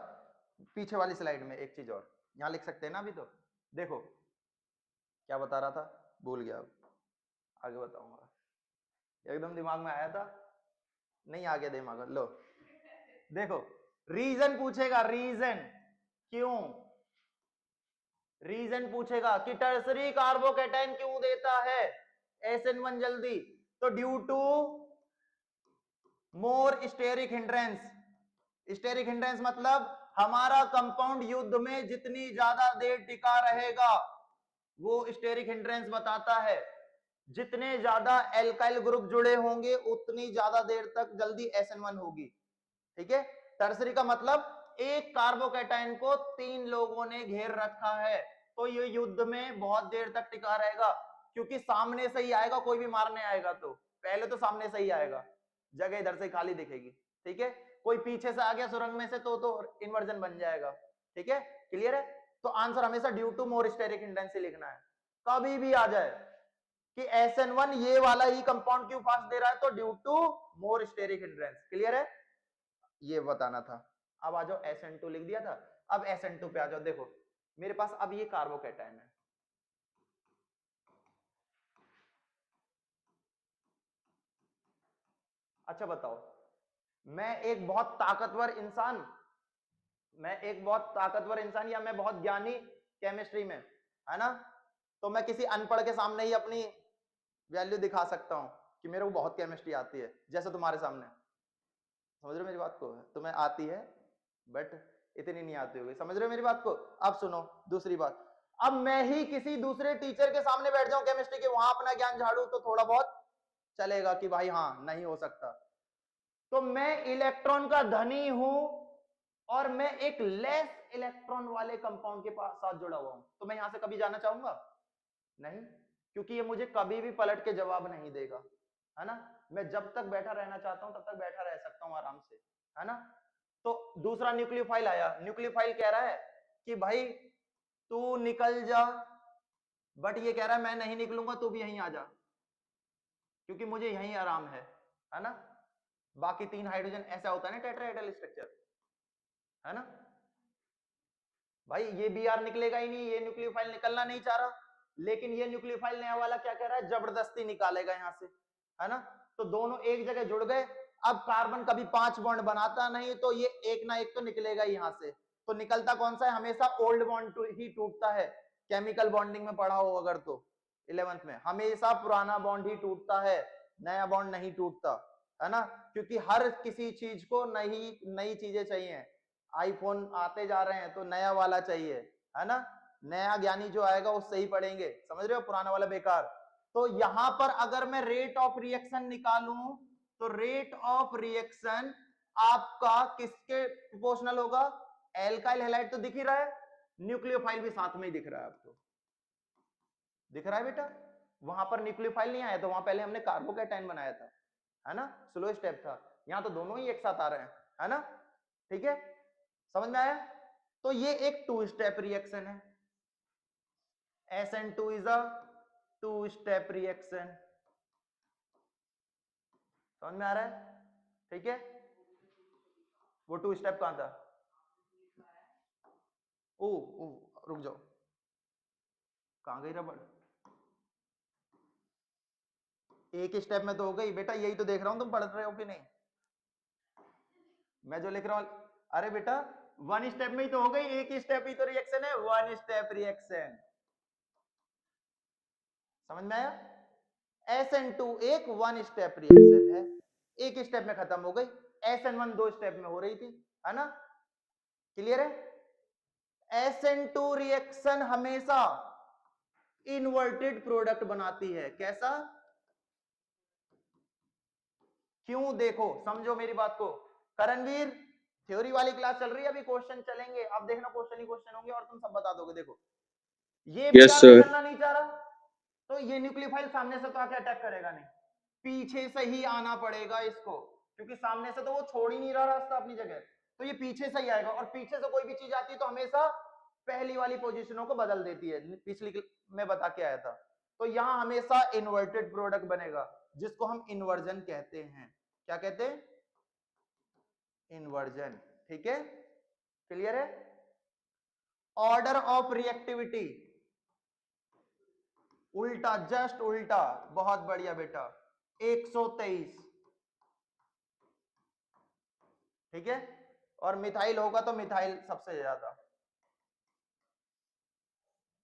पीछे वाली स्लाइड में एक चीज और यहां लिख सकते हैं ना, अभी तो देखो क्या बता रहा था, भूल गया, अब आगे बताऊंगा, एकदम दिमाग में आया था, नहीं आ गया दिमाग में, लो देखो, रीजन पूछेगा, रीजन क्यों, रीजन पूछेगा कि टर्सरी कार्बोकैटायन क्यों देता है SN1 जल्दी, तो due to more steric hindrance, steric hindrance मतलब हमारा कंपाउंड युद्ध में जितनी ज्यादा देर टिका रहेगा वो स्टेरिक हिंड्रेंस बताता है। जितने ज्यादा एल्काइल ग्रुप जुड़े होंगे उतनी ज्यादा देर तक जल्दी SN1 होगी। ठीक है, टर्सरी का मतलब एक कार्बोकैटायन को 3 लोगों ने घेर रखा है तो ये युद्ध में बहुत देर तक टिका रहेगा, क्योंकि सामने से ही आएगा, कोई भी मारने आएगा तो पहले तो सामने से ही आएगा, जगह इधर से खाली दिखेगी। ठीक है, कोई पीछे से आ गया सुरंग में से तो इन्वर्जन बन जाएगा। ठीक है, क्लियर है। तो आंसर हमेशा due to more steric hindrance लिखना है। कभी भी आ जाए कि SN1 ये वाला ही कंपाउंड क्यों फास्ट दे रहा है, तो due to more steric hindrance. Clear है, ये बताना था। अब आ जाओ, SN2 लिख दिया था, अब SN2 पे आ जाओ। देखो मेरे पास अब ये कार्बोकैटायन है, अच्छा बताओ, मैं एक बहुत ताकतवर इंसान या मैं बहुत ज्ञानी केमिस्ट्री में, है ना, तो मैं किसी अनपढ़ के सामने ही अपनी वैल्यू दिखा सकता हूं कि मेरे को बहुत केमिस्ट्री आती है, जैसे तुम्हारे सामने। समझ रहे हो मेरी बात को, तुम्हें आती है बट इतनी नहीं आती होगी। समझ रहे हो मेरी बात को। अब सुनो दूसरी बात, अब मैं ही किसी दूसरे टीचर के सामने बैठ जाऊं केमिस्ट्री के, वहां अपना ज्ञान झाड़ू तो थोड़ा बहुत चलेगा कि भाई हाँ नहीं हो सकता। तो मैं इलेक्ट्रॉन का धनी हूं और मैं एक लेस इलेक्ट्रॉन वाले कंपाउंड के साथ जुड़ा हुआ हूं, तो मैं यहां से कभी जाना चाहूंगा नहीं, क्योंकि ये मुझे कभी भी पलट के जवाब नहीं देगा, है ना। मैं जब तक बैठा रहना चाहता हूं तब तक बैठा रह सकता हूं आराम से, है ना। तो दूसरा न्यूक्लियोफाइल आया, न्यूक्लियोफाइल कह रहा है कि भाई तू निकल जा, बट ये कह रहा है मैं नहीं निकलूंगा, तू भी यहीं आ जा, क्योंकि मुझे यहीं आराम है ना। बाकी 3 हाइड्रोजन ऐसा होता है ना टेट्राहेड्रल स्ट्रक्चर, है ना। भाई ये Br निकलेगा ही नहीं, ये न्यूक्लियोफाइल निकलना नहीं चाह रहा, लेकिन ये न्यूक्लियोफाइल नया वाला क्या कह रहा है, जबरदस्ती निकालेगा यहां से, है ना। तो दोनों एक जगह जुड़ गए। अब कार्बन कभी 5 बॉन्ड बनाता नहीं, तो ये एक ना एक तो निकलेगा यहां से। तो निकलता कौन सा है, हमेशा ओल्ड बॉन्ड ही टूटता है। केमिकल बॉन्डिंग में पढ़ा हो अगर तो 11th में, हमेशा पुराना बॉन्ड ही टूटता है, नया बॉन्ड नहीं टूटता, है ना। क्योंकि हर किसी चीज को नई नई चीजें चाहिए। आईफोन आते जा रहे हैं तो नया वाला चाहिए, है ना। नया ज्ञानी जो आएगा उससे ही पढ़ेंगे, समझ रहे हो, पुराना वाला बेकार। तो यहां पर अगर मैं रेट ऑफ रिएक्शन निकालूं तो रेट ऑफ रिएक्शन आपका किसके प्रोपोर्शनल होगा, एल्काइल हैलाइड तो दिख ही रहा है, न्यूक्लियोफाइल भी साथ में ही दिख रहा है आपको, दिख रहा है बेटा। वहां पर न्यूक्लियोफाइल नहीं आया था, वहां पहले हमने कार्बोकैटायन बनाया था, है ना, स्लो स्टेप था। यहां तो दोनों ही एक साथ आ रहे हैं, है ना। ठीक है, समझ में आया। तो ये एक 2 स्टेप रिएक्शन है, SN2 is a 2 step reaction, समझ में आ रहा है। ठीक है, वो 2 स्टेप कहां था, ओ रुक जाओ, कहां गई रबड़, एक स्टेप में तो हो गई बेटा, यही तो देख रहा हूं तुम पढ़ रहे हो कि नहीं, मैं जो लिख रहा हूं। अरे बेटा 1 स्टेप में ही तो हो गई, एक ही स्टेप ही तो रिएक्शन है, 1 स्टेप रिएक्शन, समझ में आया। SN2 एक 1 स्टेप रिएक्शन है, एक स्टेप में खत्म हो गई। SN1 2 स्टेप में हो रही थी, है ना, क्लियर है। SN2 रिएक्शन हमेशा इन्वर्टेड प्रोडक्ट बनाती है, कैसा, क्यों, देखो समझो मेरी बात को। करणवीर थ्योरी वाली क्लास चल रही है, अभी क्वेश्चन चलेंगे, अब देखना क्वेश्चन ही क्वेश्चन होंगे और तुम सब बता दोगे। देखो ये Yes, Br sir. निकलना नहीं चाह रहा, तो ये न्यूक्लियोफाइल सामने से तो आके अटैक करेगा नहीं, पीछे से ही आना पड़ेगा इसको, क्योंकि सामने से तो वो छोड़ ही नहीं रहा रास्ता अपनी जगह, तो ये पीछे से ही आएगा। और पीछे से कोई भी चीज आती है तो हमेशा पहली वाली पोजीशनों को बदल देती है, पिछली में बता के आया था। तो यहां हमेशा इन्वर्टेड प्रोडक्ट बनेगा, जिसको हम इन्वर्जन कहते हैं। क्या कहते हैं, इन्वर्जन। ठीक है, क्लियर है। ऑर्डर ऑफ रिएक्टिविटी उल्टा, जस्ट उल्टा, बहुत बढ़िया बेटा, 123। ठीक है, और मिथाइल होगा तो मिथाइल सबसे ज्यादा।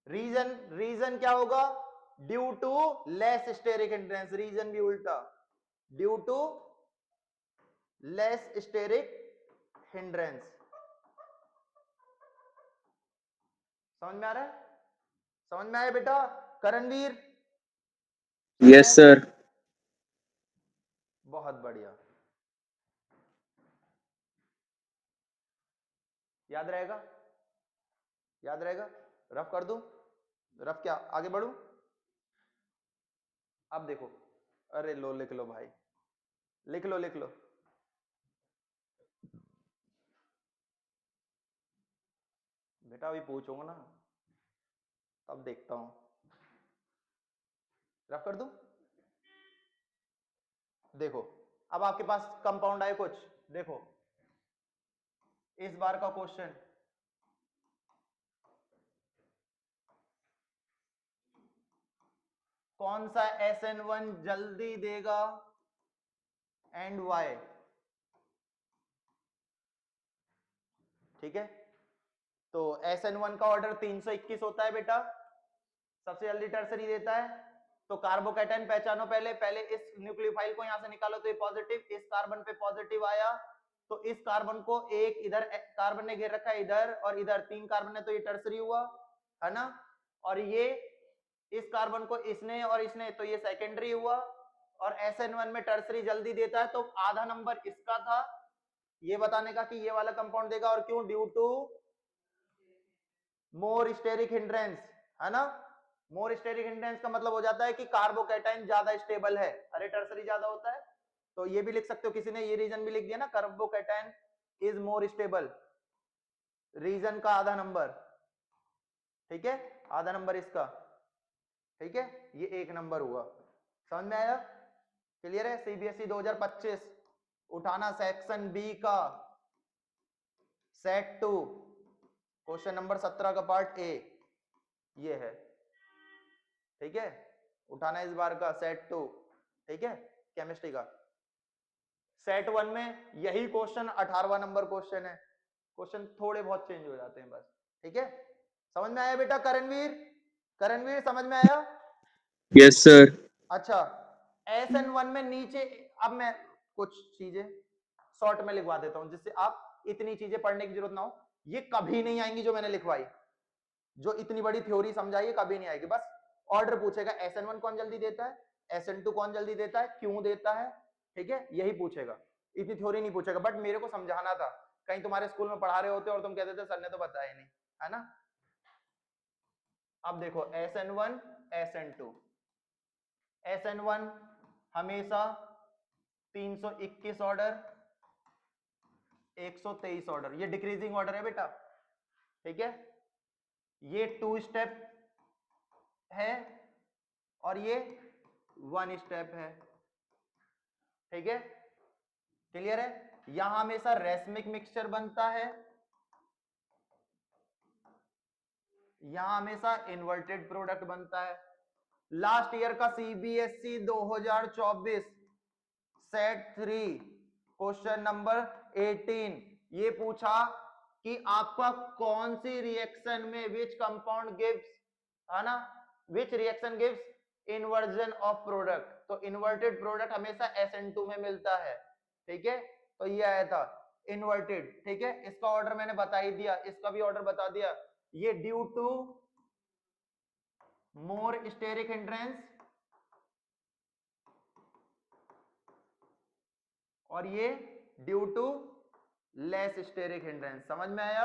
रीजन क्या होगा, due to less steric hindrance, reason भी उल्टा, due to less steric hindrance. समझ में आ रहा है? समझ में आया बेटा करणवीर? Yes, sir. बहुत बढ़िया, याद रहेगा, याद रहेगा। रफ कर दूं? रफ क्या आगे बढ़ू? अब देखो, अरे लो लिख लो भाई, लिख लो लिख लो। बेटा अभी पूछूंगा ना, तब देखता हूं। रफ कर दूं? देखो अब आपके पास कंपाउंड आए कुछ, देखो इस बार का क्वेश्चन, कौन सा SN1 जल्दी देगा एंड वाई? ठीक है, तो SN1 का ऑर्डर 321 होता है बेटा, सबसे जल्दी टर्सरी देता है। तो कार्बोकैटायन पहचानो, पहले पहले इस न्यूक्लियोफाइल को यहां से निकालो, तो ये पॉजिटिव, इस कार्बन पे पॉजिटिव आया, तो इस कार्बन को एक इधर कार्बन ने घेर रखा है इधर, और इधर 3 कार्बन है, तो ये टर्सरी हुआ है ना। और ये इस कार्बन को इसने और इसने, तो ये सेकेंडरी हुआ। और SN1 में टर्सरी जल्दी देता है, तो आधा नंबर इसका था ये बताने का कि ये वाला कंपाउंड देगा, और क्यों? Due to more steric hindrance, है ना। मोर स्टेरिक हिंड्रेंस का मतलब हो जाता है कि कार्बोकैटायन ज्यादा स्टेबल है, अरे टर्सरी ज्यादा होता है। तो ये भी लिख सकते हो, किसी ने ये रीजन भी लिख दिया ना, carbocation is more stable, reason का आधा नंबर, ठीक है, आधा नंबर इसका, ठीक है, ये 1 नंबर हुआ। समझ में आया? क्लियर है? CBSE 2025 उठाना सेक्शन बी का सेट 2 क्वेश्चन नंबर 17 का पार्ट ए, ये है, ठीक है, उठाना इस बार का सेट 2, ठीक है, केमिस्ट्री का। सेट 1 में यही क्वेश्चन 18वां नंबर क्वेश्चन है, क्वेश्चन थोड़े बहुत चेंज हो जाते हैं बस, ठीक है। समझ में आया बेटा करणवीर? करणवीर समझ में आया? Yes, sir. अच्छा, SN1 में नीचे, अब मैं कुछ चीजें शॉर्ट में लिखवा देता हूं जिससे आप इतनी चीजें पढ़ने की जरूरत ना हो, ये कभी नहीं आएंगी जो मैंने लिखवाई, जो इतनी बड़ी थ्योरी समझाई है कभी नहीं आएगी। बस ऑर्डर पूछेगा, SN1 कौन जल्दी देता है, SN2 कौन जल्दी देता है, क्यों देता है, ठीक है, यही पूछेगा, इतनी थ्योरी नहीं पूछेगा। बट मेरे को समझाना था, कहीं तुम्हारे स्कूल में पढ़ा रहे होते और तुम कहते थे सर ने तो बताया नहीं, है ना। अब देखो SN1 SN2, SN1 हमेशा 321 ऑर्डर, 123 ऑर्डर, ये डिक्रीजिंग ऑर्डर है बेटा, ठीक है, ये 2 स्टेप है और ये 1 स्टेप है, ठीक है, क्लियर है। यहां हमेशा रेसमिक मिक्सचर बनता है, यहां हमेशा इन्वर्टेड प्रोडक्ट बनता है। लास्ट ईयर का CBSE 2024 सेट 3 क्वेश्चन नंबर 18 ये पूछा कि आपका कौन सी रिएक्शन में विच कंपाउंड गिव्स, है ना, which reaction gives inversion of product, तो इन्वर्टेड प्रोडक्ट हमेशा SN2 में मिलता है, ठीक है, तो ये आया था इन्वर्टेड, ठीक है। इसका ऑर्डर मैंने बता ही दिया, इसका भी ऑर्डर बता दिया, ये due to more steric hindrance, और ये due to less steric hindrance. समझ में आया?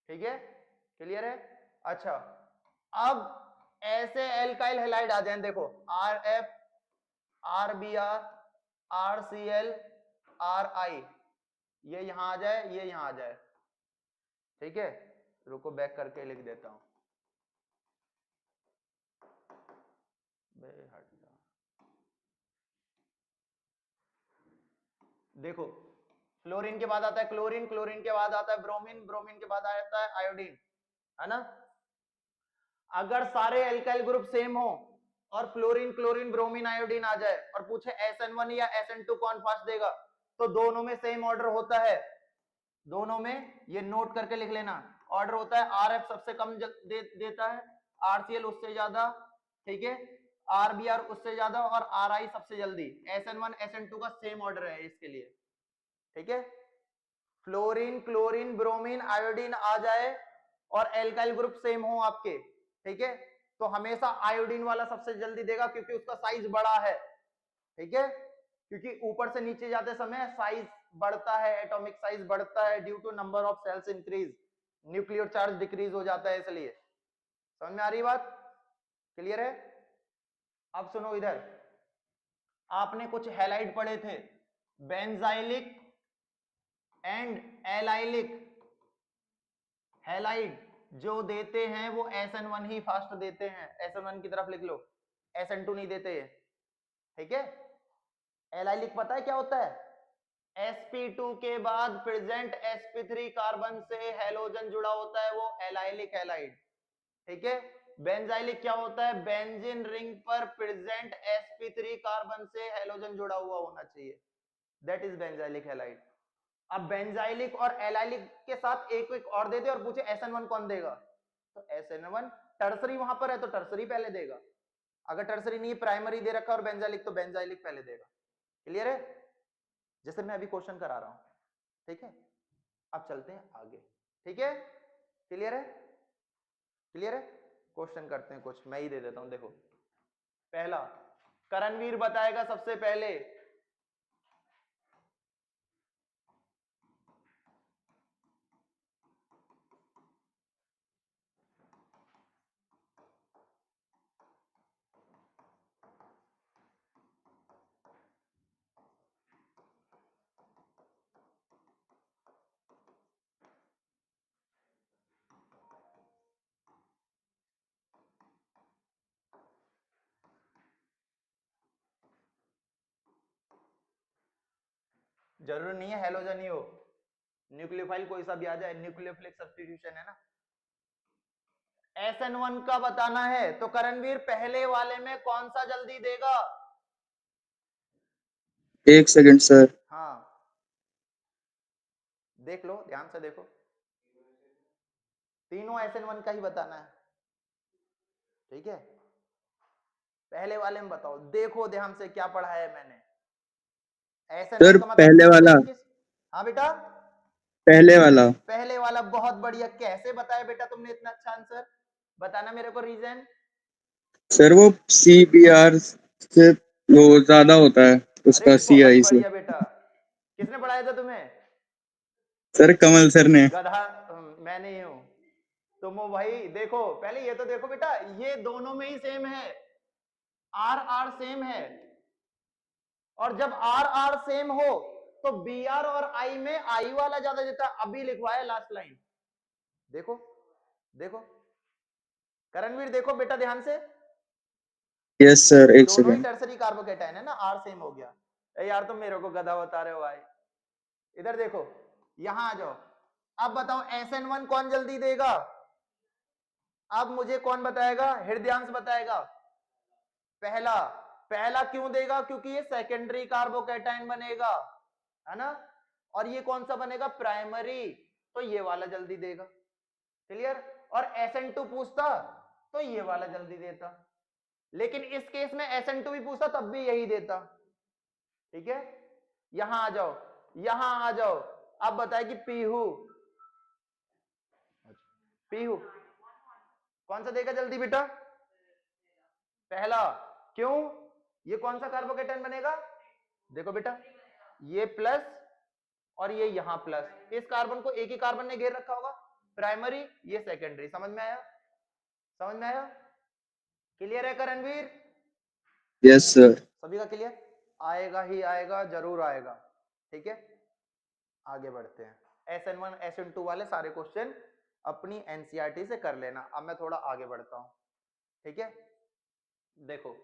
ठीक है, क्लियर है। अच्छा, अब ऐसे एल्काइल हैलाइड आ जाए, देखो RF, RBr, RCl, RI, ये यहां आ जाए, ये यहां आ जाए, ठीक है, रुको बैक करके लिख देता हूं, देखो फ्लोरीन के बाद आता है क्लोरीन, क्लोरीन के बाद आता है ब्रोमीन, ब्रोमीन के बाद आता है आयोडीन, है ना। अगर सारे एल्काइल ग्रुप सेम हो और फ्लोरीन क्लोरीन ब्रोमीन आयोडीन आ जाए और पूछे SN1 या SN2 कौन फास्ट देगा, तो दोनों में सेम ऑर्डर होता है, दोनों में, ये नोट करके लिख लेना, ऑर्डर होता है RF सबसे कम देता है, RCL उससे ज्यादा, ठीक है, RBR उससे ज्यादा और RI सबसे जल्दी। SN1 SN2 का सेम ऑर्डर है इसके लिए, ठीक है। फ्लोरीन, क्लोरीन, ब्रोमीन, आयोडीन आ जाए और एल्काइल ग्रुप सेम हो आपके, ठीक है, तो हमेशा आयोडीन वाला सबसे जल्दी देगा क्योंकि उसका साइज बड़ा है, ठीक है, क्योंकि ऊपर से नीचे जाते समय साइज बढ़ता है, एटॉमिक साइज बढ़ता है due to number of shells increase, nuclear charge decrease हो जाता है, इसलिए। समझ में आ रही बात? क्लियर है? अब सुनो इधर, आपने कुछ हैलाइड पढ़े थे, बेंजाइलिक एंड एलाइलिक। हैलाइड जो देते हैं वो SN1 ही फास्ट देते हैं, SN1 की तरफ लिख लो, SN2 नहीं देते हैं, ठीक है। एलाइलिक पता है क्या होता है? sp2 के बाद प्रेजेंट sp3 कार्बन से हैलोजन जुड़ा होता है, वो एलाइलिक हैलाइड, ठीक है। बेंजाइलिक क्या होता है? बेंजीन रिंग पर प्रेजेंट sp3 कार्बन से हैलोजन जुड़ा हुआ होना चाहिए, दैट इज बेंजाइलिक हैलाइड। अब बेंजाइलिक और एलाइलिक के साथ एक एक और दे दे और पूछे SN1 कौन देगा, तो SN1 टर्सरी वहां पर है तो टर्सरी पहले देगा, अगर टर्सरी नहीं प्राइमरी दे रखा और बेंजाइलिक तो बेंजाइलिक पहले देगा। क्लियर है? जैसे मैं अभी क्वेश्चन करा रहा हूं, ठीक है। अब चलते हैं आगे, ठीक है। क्लियर है? क्लियर है? क्वेश्चन करते हैं कुछ, मैं ही दे देता हूं, देखो। पहला करणवीर बताएगा सबसे पहले, जरूरी नहीं है हैलोजन ही हो, न्यूक्लियोफाइल कोई सा भी आ जाए, न्यूक्लियोफिलिक सब्स्टिट्यूशन है ना। SN1 का बताना है तो करणवीर पहले वाले में कौन सा जल्दी देगा? 1 सेकंड सर। हाँ देख लो, ध्यान से देखो, तीनों SN1 का ही बताना है, ठीक है। पहले वाले में बताओ, देखो ध्यान से क्या पढ़ा है मैंने। सर SN1 का मतलब पहले वाला, हाँ बेटा पहले वाला। पहले वाला, बहुत बढ़िया। कैसे बताया बेटा तुमने इतना अच्छा आंसर? बताना मेरे को रीजन। सर वो CBR से वो ज्यादा होता है, अरे उसका बहुत CI से। बढ़िया बेटा, किसने पढ़ाया था तुम्हें? सर कमल सर ने। गधा मैं नहीं हूं, तुम हो भाई। देखो पहले ये तो देखो बेटा, ये दोनों में ही सेम है, आर आर सेम है, और जब आर आर सेम हो तो BR और I में I वाला ज्यादा देता है, अभी लिखवाया लास्ट लाइन। देखो देखो करणवीर, देखो बेटा ध्यान से, यस सर, 1 दोनों ही सेकंड। टर्सरी कार्बोकेटाइन है ना, आर सेम हो गया। ए यार तुम मेरे को गधा बता रहे हो भाई। इधर देखो, यहां आ जाओ, अब बताओ SN1 कौन जल्दी देगा? अब मुझे कौन बताएगा? हृदयांश बताएगा। पहला, पहला क्यों देगा? क्योंकि ये सेकेंडरी कार्बोकेटाइन बनेगा, है ना, और ये कौन सा बनेगा? प्राइमरी, तो ये वाला जल्दी देगा। क्लियर? और SN2 पूछता तो ये वाला जल्दी देता, लेकिन इस केस में SN2 भी पूछता तब भी यही देता, ठीक है। यहां आ जाओ, यहां आ जाओ, अब बताए कि पीहू, पीहू कौन सा देगा जल्दी बेटा? पहला। क्यों? ये कौन सा कार्बोकेटाइन बनेगा? देखो बेटा, ये प्लस और ये यहां प्लस, इस कार्बन को एक ही कार्बन ने घेर रखा होगा, प्राइमरी, ये सेकेंडरी। समझ में आया? समझ में आया? क्लियर है करणवीर? Yes sir. सभी का क्लियर? आएगा ही आएगा, जरूर आएगा, ठीक है। आगे बढ़ते हैं। SN1 SN2 वाले सारे क्वेश्चन अपनी NCERT से कर लेना। अब मैं थोड़ा आगे बढ़ता हूं, ठीक है। देखो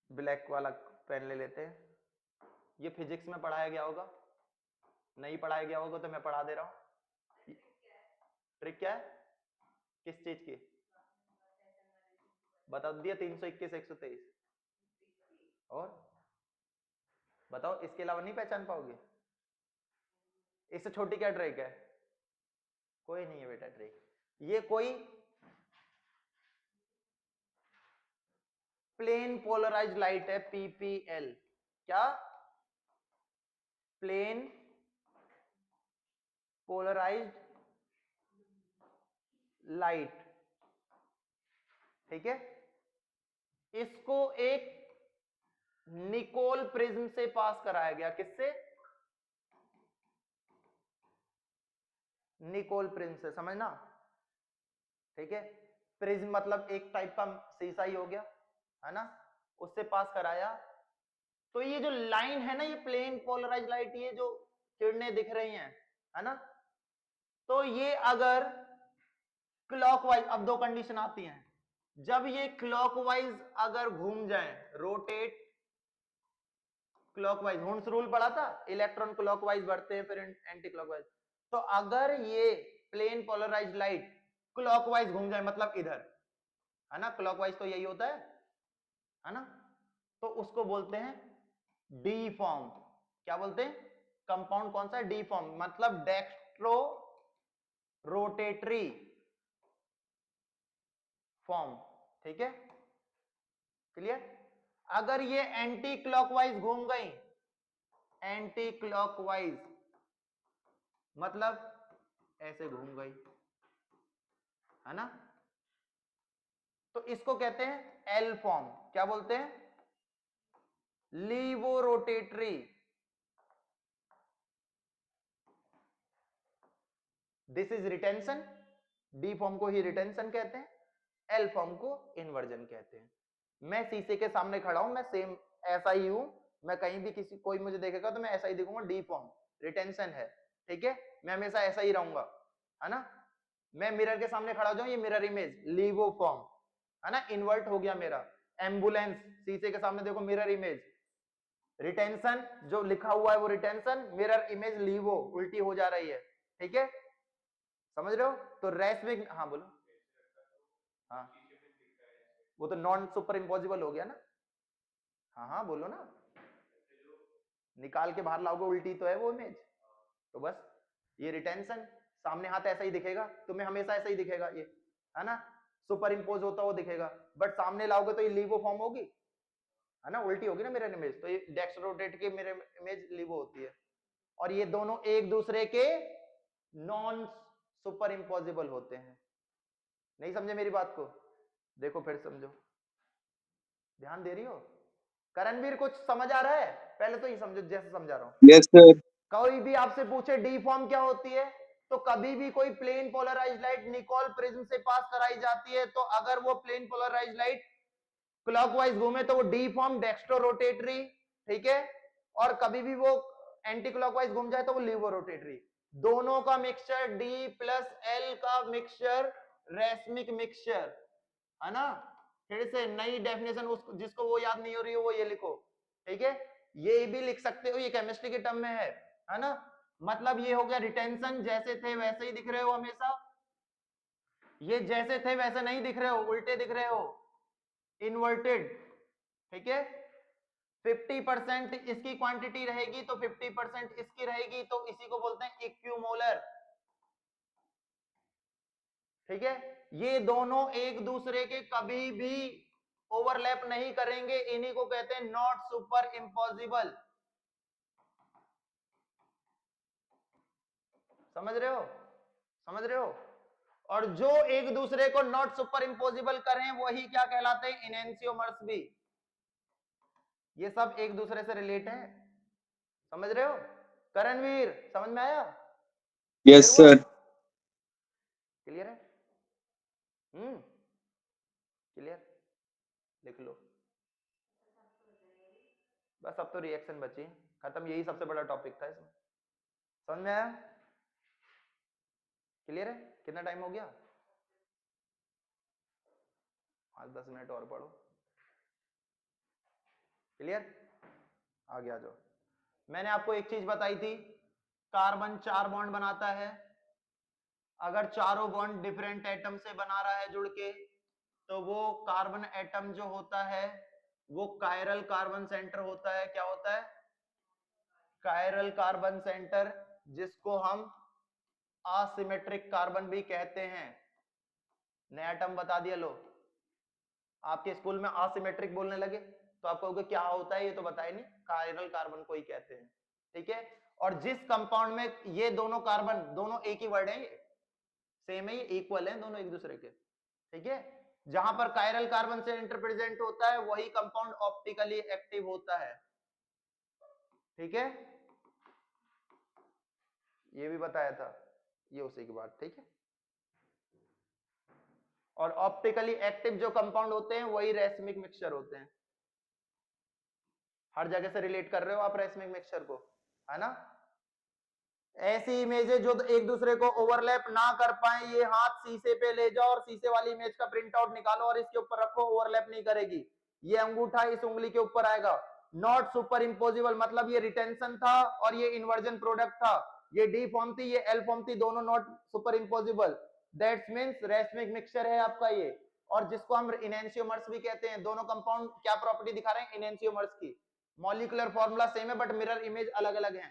ब्लैक वाला पेन ले लेते हैं, ये फिजिक्स में पढ़ाया गया होगा, नहीं पढ़ाया गया होगा तो मैं पढ़ा दे रहा हूं। ट्रिक क्या है? किस चीज की? बता दिया, 321 123। और बताओ, इसके अलावा नहीं पहचान पाओगे? इससे छोटी क्या ट्रिक है? कोई नहीं है बेटा ट्रिक, ये कोई प्लेन पोलराइज्ड लाइट है, पीपीएल। क्या? प्लेन पोलराइज्ड लाइट, ठीक है। इसको एक निकोल प्रिज्म से पास कराया गया, किससे? निकोल प्रिज्म से, समझना, ठीक है। प्रिज्म मतलब एक टाइप का शीशा ही हो गया, है ना, उससे पास कराया। तो ये जो लाइन है ना, ये प्लेन पोलराइज्ड लाइट, ये जो किरणें दिख रही हैं, है ना, तो ये अगर क्लॉकवाइज, अब दो कंडीशन आती हैं, जब ये क्लॉकवाइज अगर घूम जाए, रोटेट क्लॉकवाइज, हुंस रूल पढ़ा था, इलेक्ट्रॉन क्लॉकवाइज बढ़ते हैं फिर एंटी क्लॉकवाइज, तो अगर ये प्लेन पोलराइज्ड लाइट क्लॉकवाइज घूम जाए, मतलब इधर, है ना, क्लॉकवाइज तो यही होता है ना, तो उसको बोलते हैं डी फॉर्म। क्या बोलते हैं? कंपाउंड कौन सा है? डी फॉर्म, मतलब डेक्स्ट्रो रोटेटरी फॉर्म, ठीक है, क्लियर। अगर ये एंटी क्लॉकवाइज घूम गई, एंटी क्लॉकवाइज मतलब ऐसे घूम गई, है ना, तो इसको कहते हैं एल फॉर्म। क्या बोलते हैं? Laevo rotatory. This is retention, D form को ही रिटेंशन कहते हैं, एल फॉर्म को इन्वर्जन कहते हैं। मैं शीशे के सामने खड़ा हूं, मैं सेम ऐसा ही हूं, मैं कहीं भी किसी कोई मुझे देखेगा तो मैं ऐसा ही दिखूंगा, डी फॉर्म रिटेंशन है, ठीक है, मैं हमेशा ऐसा ही रहूंगा, है ना। मैं मिरर के सामने खड़ा हो जाऊं, ये मिरर इमेज लीवो फॉर्म, है ना, इन्वर्ट हो गया मेरा। एम्बुलेंस, शीशे के सामने देखो मिरर इमेज रिटेंशन, जो लिखा हुआ है वो रिटेंशन, मिरर इमेज लीवो, उल्टी हो जा रही है, ठीक है, समझ रहे हो। तो रेस्मिक, हाँ बोलो, हाँ वो तो नॉन सुपर इम्पॉसिबल हो गया ना, हाँ हाँ बोलो ना, निकाल के बाहर लाओगे उल्टी तो है वो इमेज, तो बस ये रिटेंशन, सामने हाथ ऐसा ही दिखेगा तुम्हें, हमेशा ऐसा ही दिखेगा ये, है ना, सुपर इम्पोज होता हुआ दिखेगा, बट सामने लाओगे तो ये लीवो फॉर्म होगी, है ना, उल्टी होगी ना मिरर इमेज, तो ये डेक्स्ट्रो रोटेट की मिरर इमेज लीवो होती है, और ये दोनों एक दूसरे के नॉन सुपर इम्पॉसिबल होते हैं। नहीं समझे मेरी बात को? देखो फिर समझो, ध्यान दे रही हो? करणवीर कुछ समझ आ रहा है? पहले तो ये समझो जैसे समझा रहा हूं। Yes sir. कोई भी आपसे पूछे डी फॉर्म क्या होती है, तो कभी भी कोई plane polarised light Nicol prism से पास कराई जाती है, तो अगर वो प्लेन पोलराइज्ड लाइट क्लॉकवाइज घूमे तो वो डी फॉर्म डेक्स्ट्रो रोटेटरी, ठीक है, और कभी भी वो एंटी क्लॉकवाइज घूम जाए तो वो लीवो रोटेटरी। दोनों का मिक्सचर डी प्लस एल का मिक्सचर, रेसमिक मिक्सचर, है ना। फिर से नई डेफिनेशन, उसको जिसको वो याद नहीं हो रही हो वो ये लिखो, ठीक है, ये भी लिख सकते हो, ये केमिस्ट्री के टर्म में है ना। मतलब ये हो गया रिटेंशन, जैसे थे वैसे ही दिख रहे हो हमेशा, ये जैसे थे वैसे नहीं दिख रहे हो, उल्टे दिख रहे हो, इन्वर्टेड, ठीक है। 50% इसकी क्वांटिटी रहेगी तो 50% इसकी रहेगी, तो इसी को बोलते हैं इक्विमोलर, ठीक है। ये दोनों एक दूसरे के कभी भी ओवरलैप नहीं करेंगे, इन्हीं को कहते हैं नॉट सुपर इम्पॉसिबल, समझ रहे हो? समझ रहे हो? और जो एक दूसरे को नॉट सुपर इम्पॉसिबल करें वही क्या कहलाते हैं? इनएंशियोमर्स भी। ये सब एक दूसरे से रिलेट है, समझ रहे हो? करणवीर समझ में आया? Yes sir. क्लियर है? क्लियर, लिख लो बस, अब तो रिएक्शन बची, खत्म, यही सबसे बड़ा टॉपिक था इसमें, समझ में आया? क्लियर है? कितना टाइम हो गया? 5-10 मिनट और पढ़ो, क्लियर, आगे आ जाओ। मैंने आपको एक चीज बताई थी, कार्बन 4 बॉन्ड बनाता है, अगर चारों बॉन्ड डिफरेंट एटम से बना रहा है जुड़ के, तो वो कार्बन एटम जो होता है वो कायरल कार्बन सेंटर होता है। क्या होता है? कायरल कार्बन सेंटर, जिसको हम असिमेट्रिक कार्बन भी कहते हैं। नया टर्म बता दिया। लो, आपके स्कूल में असिमेट्रिक बोलने लगे तो आप कहोगे क्या होता है, ये तो बताया नहीं। कायरल कार्बन को ही कहते हैं, ठीक है। और जिस कंपाउंड में ये दोनों कार्बन, दोनों एक ही वर्ड है, ये सेम है, ये इक्वल है दोनों एक दूसरे के, ठीक है। जहां पर कायरल कार्बन से इंटरप्रेजेंट होता है वही कंपाउंड ऑप्टिकली एक्टिव होता है, ठीक है। ये भी बताया था, ये उसी की बात, ठीक है। और ऑप्टिकली एक्टिव जो कंपाउंड होते हैं वही रेसमिक मिक्सचर होते हैं। हर जगह से रिलेट कर रहे हो आप रेसमिक मिक्सचर को, है ना। ऐसी इमेजेस जो एक दूसरे को ओवरलैप ना कर पाए, ये हाथ शीशे पे ले जाओ और शीशे वाली इमेज का प्रिंट आउट निकालो और इसके ऊपर रखो, ओवरलैप नहीं करेगी। ये अंगूठा इस उंगली के ऊपर आएगा, नॉट सुपर इम्पोजिबल, मतलब ये रिटेंशन था और ये इन्वर्जन प्रोडक्ट था। ये डी फॉर्म थी, ये एल फॉर्म थी, दोनों not super imposable. That's means racemic mixture है आपका ये। और जिसको हम इनेंशियोमर्स भी कहते हैं। दोनों कंपाउंड क्या प्रॉपर्टी दिखा रहे हैं इनेंशियोमर्स की? मॉलिक्यूलर फॉर्मूला सेम है बट मिरर इमेज अलग अलग है।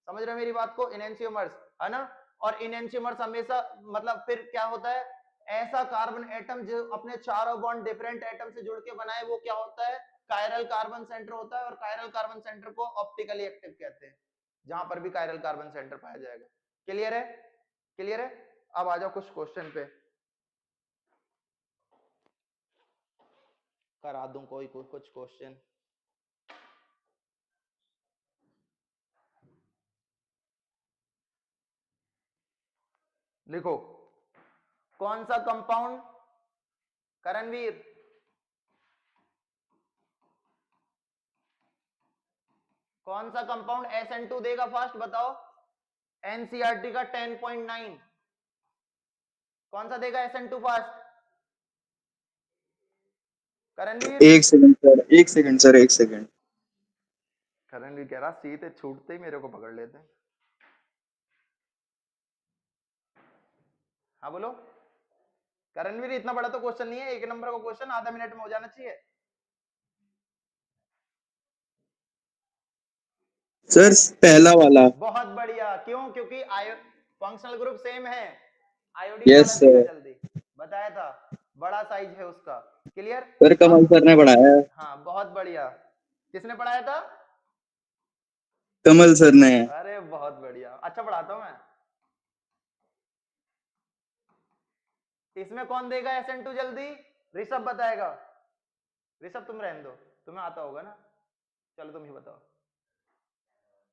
समझ रहे हो मेरी बात को? इनेंशियोमर्स, है ना। और इनेंशियोमर्स हमेशा मतलब फिर क्या होता है, ऐसा कार्बन एटम जो अपने चारों बॉन्ड डिफरेंट एटम से जुड़ के बनाए, वो क्या होता है, कायरल कार्बन सेंटर होता है। और कायरल कार्बन सेंटर को ऑप्टिकली एक्टिव कहते हैं, जहां पर भी कायरल कार्बन सेंटर पाया जाएगा। क्लियर है? क्लियर है? अब आ जाओ कुछ क्वेश्चन पे, करा दूं कोई कुछ क्वेश्चन। लिखो, कौन सा कंपाउंड, करणवीर, कौन सा कंपाउंड SN2 देगा फास्ट बताओ। एनसीईआरटी का 10.9 कौन सा देगा SN2 फास्ट? करणवीर, एक सेकंड सर, एक सेकंड सर, एक सेकंड। करणवीर कह रहा सीधे छूटते ही मेरे को पकड़ लेते हैं। हाँ बोलो करणवीर, इतना बड़ा तो क्वेश्चन नहीं है, एक नंबर का क्वेश्चन, आधा मिनट में हो जाना चाहिए। सर पहला वाला। बहुत बढ़िया। क्यों? क्योंकि फंक्शनल ग्रुप सेम है। आयोडीन यस वाला देगा सर। जल्दी, बताया था, बड़ा साइज है उसका। क्लियर? सर कमल सर ने पढ़ाया। हाँ बहुत बढ़िया। किसने पढ़ाया था? कमल सर ने। अरे बहुत बढ़िया, अच्छा पढ़ाता हूं मैं। इसमें कौन देगा SN2 जल्दी? ऋषभ बताएगा। ऋषभ तुम रहने दो, तुम्हें आता होगा ना, चलो तुम ही बताओ।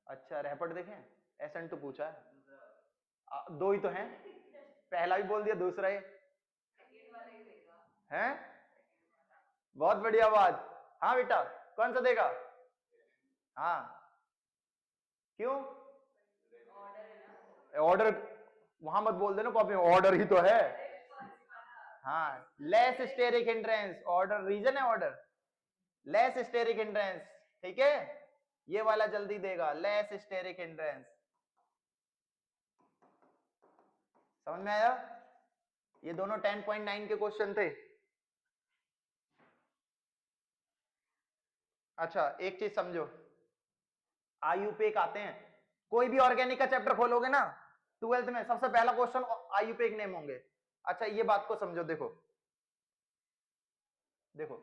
अच्छा रैपट देखें, SN2 पूछा है। दो ही तो हैं, पहला भी बोल दिया, दूसरा ही है। बहुत बढ़िया बात। हाँ बेटा, कौन सा देगा? हाँ क्यों? ऑर्डर वहां मत बोल देना कॉपी में, ऑर्डर ही तो है। हाँ less steric hindrance, order reason है, ऑर्डर लेस स्टेरिक हिंड्रेंस, ठीक है। ये वाला जल्दी देगा, लेस स्टेरिक हिंड्रेंस। समझ में आया? ये दोनों 10.9 के क्वेश्चन थे। अच्छा एक चीज समझो, आयुपेक आते हैं, कोई भी ऑर्गेनिक का चैप्टर खोलोगे ना 12th में, सबसे पहला क्वेश्चन आयुपेक नेम होंगे। अच्छा ये बात को समझो, देखो देखो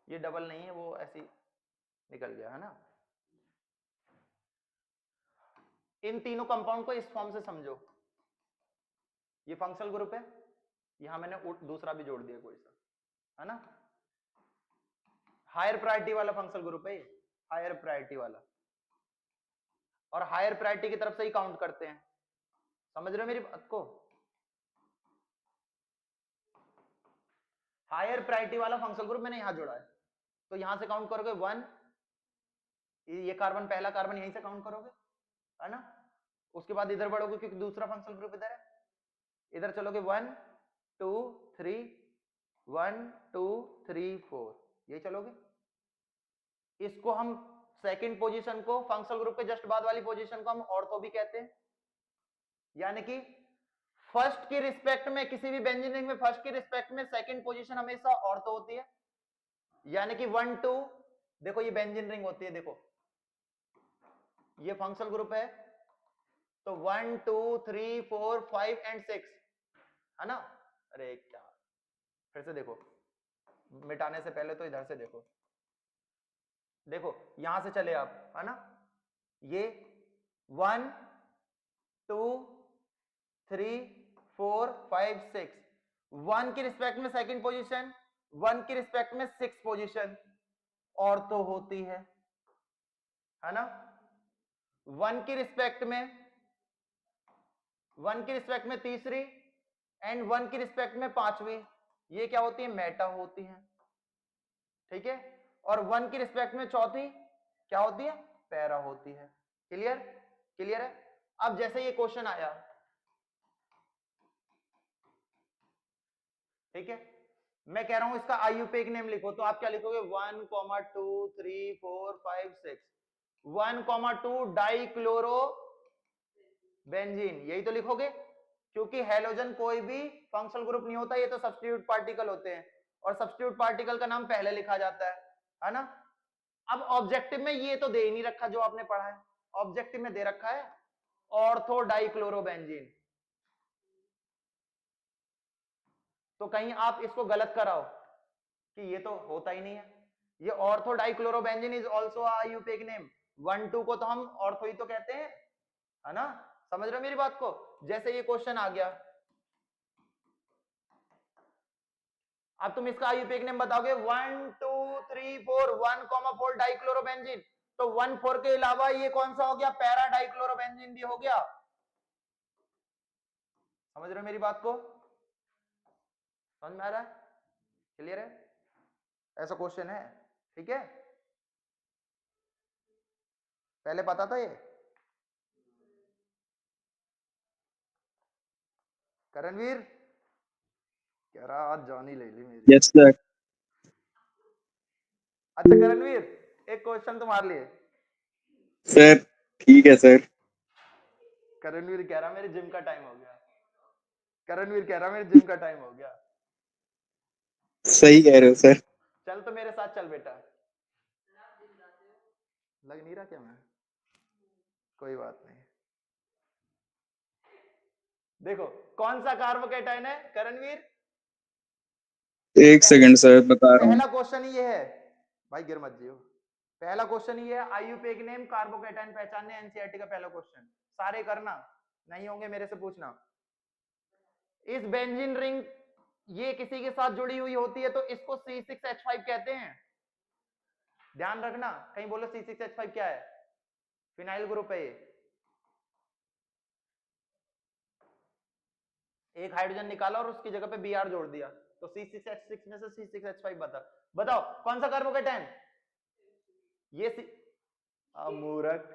ये डबल नहीं है, वो ऐसी निकल गया है ना। इन तीनों कंपाउंड को इस फॉर्म से समझो, ये फंक्शनल ग्रुप है, यहां मैंने दूसरा भी जोड़ दिया कोई सा, है ना। हायर प्रायोरिटी वाला फंक्शनल ग्रुप है ये, हायर प्रायोरिटी वाला, और हायर प्रायोरिटी की तरफ से ही काउंट करते हैं। समझ रहे हो मेरी बात को? हायर प्रायोरिटी वाला फंक्शनल ग्रुप मैंने यहां जोड़ा है, तो यहां से काउंट करोगे 1, ये कार्बन, पहला कार्बन यहीं से काउंट करोगे, है ना। उसके बाद इधर बढ़ोगे क्योंकि दूसरा फंक्शनल ग्रुप इधर है, इधर चलोगे 1 2 3, 1 2 3 4, ये चलोगे। इसको हम सेकंड पोजीशन को, फंक्शनल ग्रुप के जस्ट बाद वाली पोजीशन को हम ऑर्थो भी कहते हैं, यानी कि फर्स्ट की रिस्पेक्ट में, किसी भी बेंजीन रिंग में फर्स्ट की रिस्पेक्ट में सेकंड पोजीशन हमेशा ऑर्थो होती है, यानी कि 1 2, देखो ये बेंजीन रिंग होती है, देखो ये फंक्शनल ग्रुप है, तो 1 2 3 4 5 एंड 6 है ना। अरे क्या, फिर से देखो, मिटाने से पहले तो इधर से देखो, देखो यहां से चले आप, है ना, ये 1 2 3 4 5 6, 1 की रिस्पेक्ट में सेकंड पोजीशन, 1 की रिस्पेक्ट में 6 पोजीशन ऑर्थो होती है ना। 1 की रिस्पेक्ट में, 1 की रिस्पेक्ट में तीसरी एंड 1 की रिस्पेक्ट में पांचवी, ये क्या होती है, मेटा होती है, ठीक है। और 1 की रिस्पेक्ट में चौथी क्या होती है, पैरा होती है। क्लियर, क्लियर है। अब जैसे ये क्वेश्चन आया, ठीक है, मैं कह रहा हूं इसका आईयूपीएक नेम लिखो, तो आप क्या लिखोगे, 1 2 3 4 5 6, 1 2 डाइक्लोरो बेंजीन, यही तो लिखोगे, क्योंकि हेलोजन कोई भी फंक्शनल ग्रुप नहीं होता, ये तो सब्स्टिट्यूट पार्टिकल होते हैं, और सब्स्टिट्यूट पार्टिकल का नाम पहले लिखा जाता है ना। अब ऑब्जेक्टिव में ये तो दे ही नहीं रखा जो आपने पढ़ा है, ऑब्जेक्टिव में दे रखा है ऑर्थो डाइक्लोरोबेंजीन, तो कहीं आप इसको गलत कराओ कि ये तो होता ही नहीं है, ये ortho dichlorobenzene is also a IUPAC name, 1 2 को तो हम ऑर्थो ही तो कहते हैं, है ना। समझ रहे हो मेरी बात को। जैसे ये क्वेश्चन आ गया, अब तुम इसका आईयूपीएक नेम बताओगे 1 2 3 4 1 4 डाइक्लोरोबेंजीन, तो 1 4 के अलावा ये कौन सा हो गया, पैरा डाइक्लोरोबेंजीन भी हो गया। समझ रहे हो मेरी बात को, समझ में आ रहा है, क्लियर है, ऐसा क्वेश्चन है, ठीक है। पहले पता था ये, करणवीर कह रहा आज जान ही ले ली मेरी। Yes sir. अच्छा करणवीर, एक क्वेश्चन तुम्हारे लिए। सर ठीक है सर। करणवीर कह रहा मेरे जिम का टाइम हो गया, करणवीर कह रहा मेरे जिम का टाइम हो गया। सही कह रहे हो सर। चल तो मेरे साथ चल बेटा, लग नहीं रहा क्या मैं, कोई बात नहीं। देखो कौन सा कार्बोकेटाइन है करणवीर, एक सेकंड सर बता रहा हूँ। पहला क्वेश्चन ये है, भाई गिर मत जियो, पहला क्वेश्चन ये है, आईयूपीएक नेम कार्बोकेटाइन पहचानने, एनसीईआरटी का पहला क्वेश्चन, सारे करना, नहीं होंगे मेरे से पूछना। इस बेंजीन रिंग ये किसी के साथ जुड़ी हुई होती है तो इसको C6H5 कहते हैं, ध्यान रखना, कहीं बोलो C6H5 क्या है, फिनाइल ग्रुप है ये, एक हाइड्रोजन निकाला और उसकी जगह पे Br जोड़ दिया, तो C6H6 में से C6H5 बताओ कौन सा कार्बोकेटाइन, ये मूर्ख,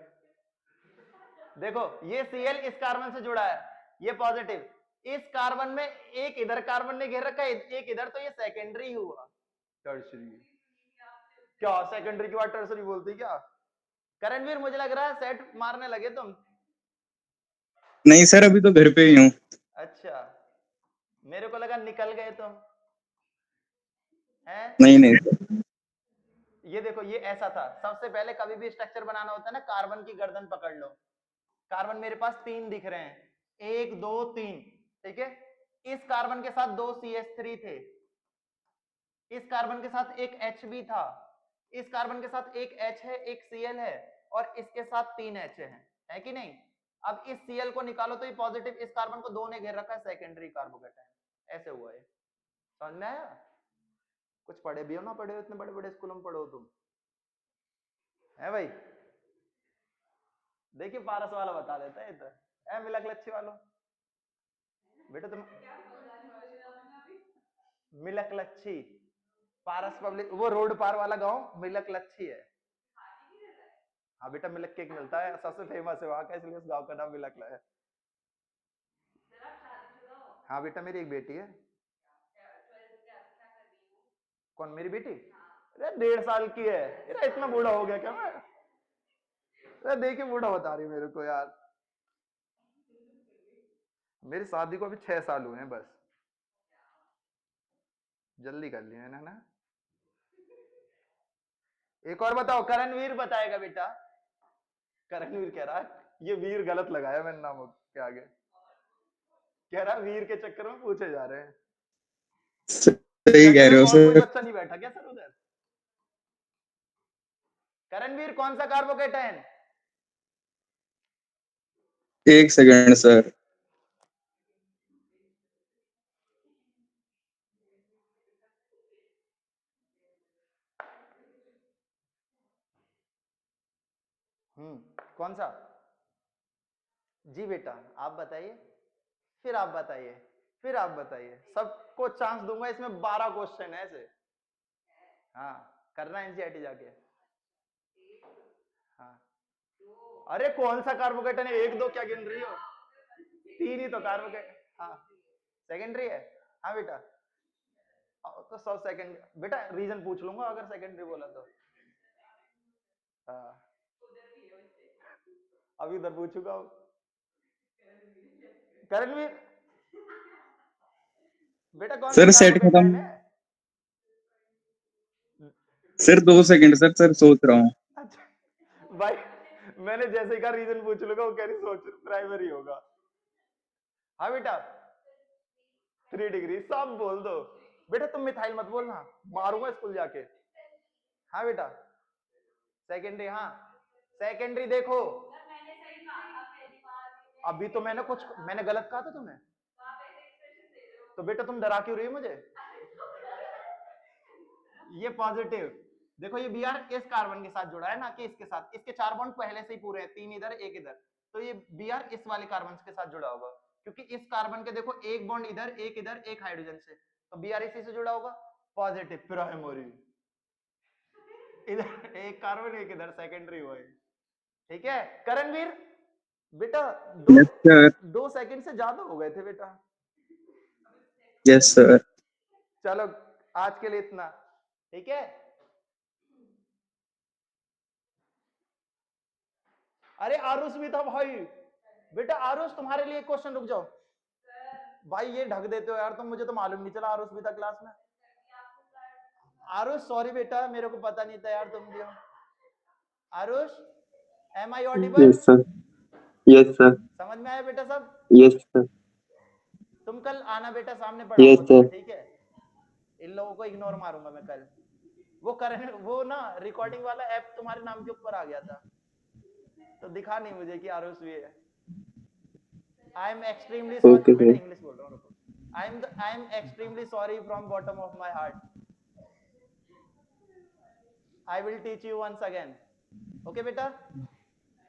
देखो ये Cl इस कार्बन से जुड़ा है, ये पॉजिटिव, इस कार्बन में एक इधर कार्बन ने घेर रखा है, एक इधर, तो ये सेकेंडरी हुआ, टर्शरी, क्या सेकेंडरी की बात टर्शरी बोलती क्या। करणवीर मुझे लग रहा है सेट मारने लगे तुम। नहीं सर अभी तो घर पे ही हूँ। अच्छा, मेरे को लगा निकल गए तुम, हैं। नहीं नहीं। ये देखो ये ऐसा था, सबसे पहले कभी भी स्ट्रक्चर बनाना होता है ना, कार्बन की गर्दन पकड़ लो, कार्बन मेरे पास 3 दिख रहे हैं, 1 2 3, ठीक है, इस कार्बन के साथ 2 CH3 थे, इस कार्बन के साथ एक H भी था, इस कार्बन के साथ एक H है, एक Cl है, और इसके साथ 3 H है कि नहीं। अब इस Cl को निकालो तो ये पॉजिटिव, इस कार्बन को 2 ने घेर रखा है, सेकेंडरी कार्बोकेटाइन, ऐसे हुआ है, समझ में आया। कुछ पढ़े भी हो ना पढ़े हो, इतने बड़े बड़े स्कूलों में पढ़ो तुम, है भाई। देखिए पारस वाला बता देता है, तो है मिलक लच्छी वालों, बेटा तुम मिलक लच्छी, पारस पब्लिक, वो रोड पार वाला गांव मिलक लच्छी है। हाँ बेटा मिलक केक मिलता है, सबसे फेमस है वहां का, इसलिए उस गांव का नाम मिलक है। हाँ बेटा मेरी एक बेटी है। कौन, मेरी बेटी, अरे 1.5 साल की है, अरे इतना बूढ़ा हो गया क्या मैं, अरे देखिए बूढ़ा बता रही मेरे को यार, मेरी शादी को अभी 6 साल हुए हैं बस, जल्दी कर लिया है ना। एक और बताओ, करणवीर बताएगा बेटा। करणवीर कह रहा है ये वीर गलत लगाया मैंने नाम के आगे, कह रहा वीर के चक्कर में पूछे जा रहे हैं। सही कह जगह में रहे हो और कोई सर। बच्चा नहीं बैठा क्या सर उधर? करणवीर कौन सा कार्बोकेटाइन? 1 second sir. कौन सा? जी बेटा आप बताइए, फिर आप बताइए, फिर आप बताइए, सबको चांस दूंगा, इसमें 12 क्वेश्चन है ऐसे। हाँ करना एनसीईआरटी जाके। हाँ अरे कौन सा कार्बोकेटन है, 1 2 क्या गिन रही हो? 3 ही तो कार्बोकेट। हाँ सेकेंडरी है। हाँ बेटा तो 100 सेकंड बेटा, रीजन पूछ लूंगा अगर सेकेंडरी बोला तो। हाँ अभी उधर पूछूंगा। करणवीर बेटा कौन सा सर सेट कार्बोकेटाइन खत्म। है? सर 2 सेकंड सर सोच रहा हूँ। अच्छा भाई मैंने जैसे ही कहा रीजन पूछ लूंगा, वो कह रही सोच प्राइमरी होगा। हाँ बेटा 3 डिग्री सब बोल दो बेटा, तुम मिथाइल मत बोलना, मारूंगा स्कूल जाके। हाँ बेटा सेकेंडरी, हाँ सेकेंडरी देखो, अभी तो मैंने गलत कहा था तुम्हें, तो बेटा तुम डरा क्यों रही हो मुझे? ये पॉजिटिव देखो, ये Br इस कार्बन के साथ जुड़ा है ना कि इसके साथ, इसके 4 बॉन्ड पहले से ही पूरे हैं, 3 इधर 1 इधर, तो ये Br इस वाले कार्बन के साथ जुड़ा होगा, क्योंकि इस कार्बन के देखो 1 बॉन्ड इधर 1 हाइड्रोजन से, तो Br इसी से जुड़ा होगा, पॉजिटिव प्राइमरी। इधर 1 कार्बन 1 इधर, सेकेंडरी हुआ है। ठीक है करणवीर बेटा, यस सर। 2 सेकंड से ज्यादा हो गए थे बेटा। Yes sir. चलो आज के लिए इतना, ठीक है। अरे आरुष भी था भाई, बेटा आरुष तुम्हारे लिए क्वेश्चन, रुक जाओ भाई, ये ढक देते हो यार तुम, मुझे तो मालूम नहीं चला आरुष भी था क्लास में। आरुष सॉरी बेटा, मेरे को पता नहीं था यार तुम भी हो। Aarush am I audible? Yes sir. Yes sir. समझ में आया बेटा सब? Yes sir. तुम कल आना बेटा, सामने यस पढ़ाऊंगा सर। तुम्हें, ठीक है। इन लोगों को इग्नोर मारूंगा मैं कल। वो ना रिकॉर्डिंग वाला ऐप तुम्हारे नाम के ऊपर आ गया था, तो दिखा नहीं मुझे कि आरुष भी है। I am extremely sorry okay बेटा, सर। इंग्लिश बोल रहा हूँ, I am extremely sorry from bottom of my heart. I will teach you once again, okay बेटा।